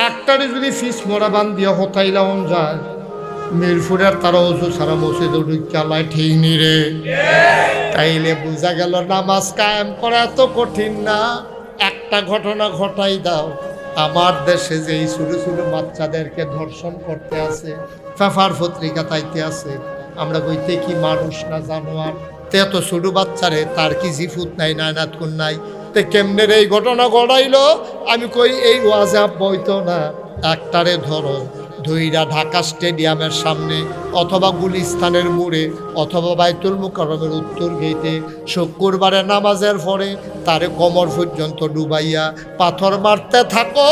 S1: একটারে যদি ফিস মোড়া বান দিয়া হতাইলাম যায়, মিরপুরের তারা ওষু সারা মসজিদে ঢুকালায় ঠিক নি রে। তাইলে বোঝা গেল নামাজ কায়েম করা এত কঠিন না। একটা ঘটনা ঘটাই দাও, আমার দেশে যে এই ছোটো ছোটো বাচ্চাদেরকে ধর্ষণ করতে আছে, পেপার পত্রিকা তাইতে আছে, আমরা বইতে কি মানুষ না জানোয়ার? তে এত ছোটো বাচ্চারে তার কি জিফুত নাই, নায়নাত কোন নাই, তে কেমনে এই ঘটনা ঘটাইলো? আমি কই এই ওয়াজে বইতো না, একটারে ধরো ধইরা ঢাকা স্টেডিয়ামের সামনে অথবা গুলিস্তানের মোড়ে অথবা বাইতুল মুকাররমের উত্তর গেটে শুক্রবারে নামাজের পরে তারে কোমর পর্যন্ত ডুবাইয়া পাথর মারতে থাকো।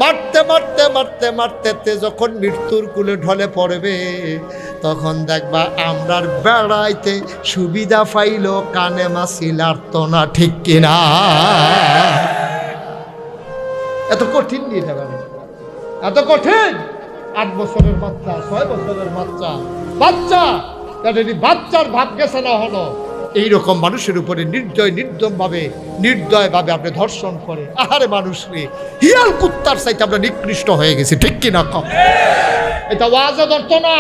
S1: মারতে মারতে মারতে মারতে যখন মৃত্যুর কুলে ঢলে পড়বে, তখন দেখবা আমরার বেড়াইতে সুবিধা পাইল, কানে মাসিল আরতো না, ঠিক কিনা? এত কঠিন নিয়ে যাবে, এত কঠিন। 8 বছরের বাচ্চা, 6 বছরের বাচ্চা, বাচ্চার ভাব গেছে না হলো এইরকম মানুষের উপরে নির্দয়ভাবে আপনি ধর্ষণ করে। আহারে মানুষ রে, হিয়াল কুত্তার চাইতে আমরা নিকৃষ্ট হয়ে গেছি, ঠিক কিনা? এটা ওয়াজে ধরতো না।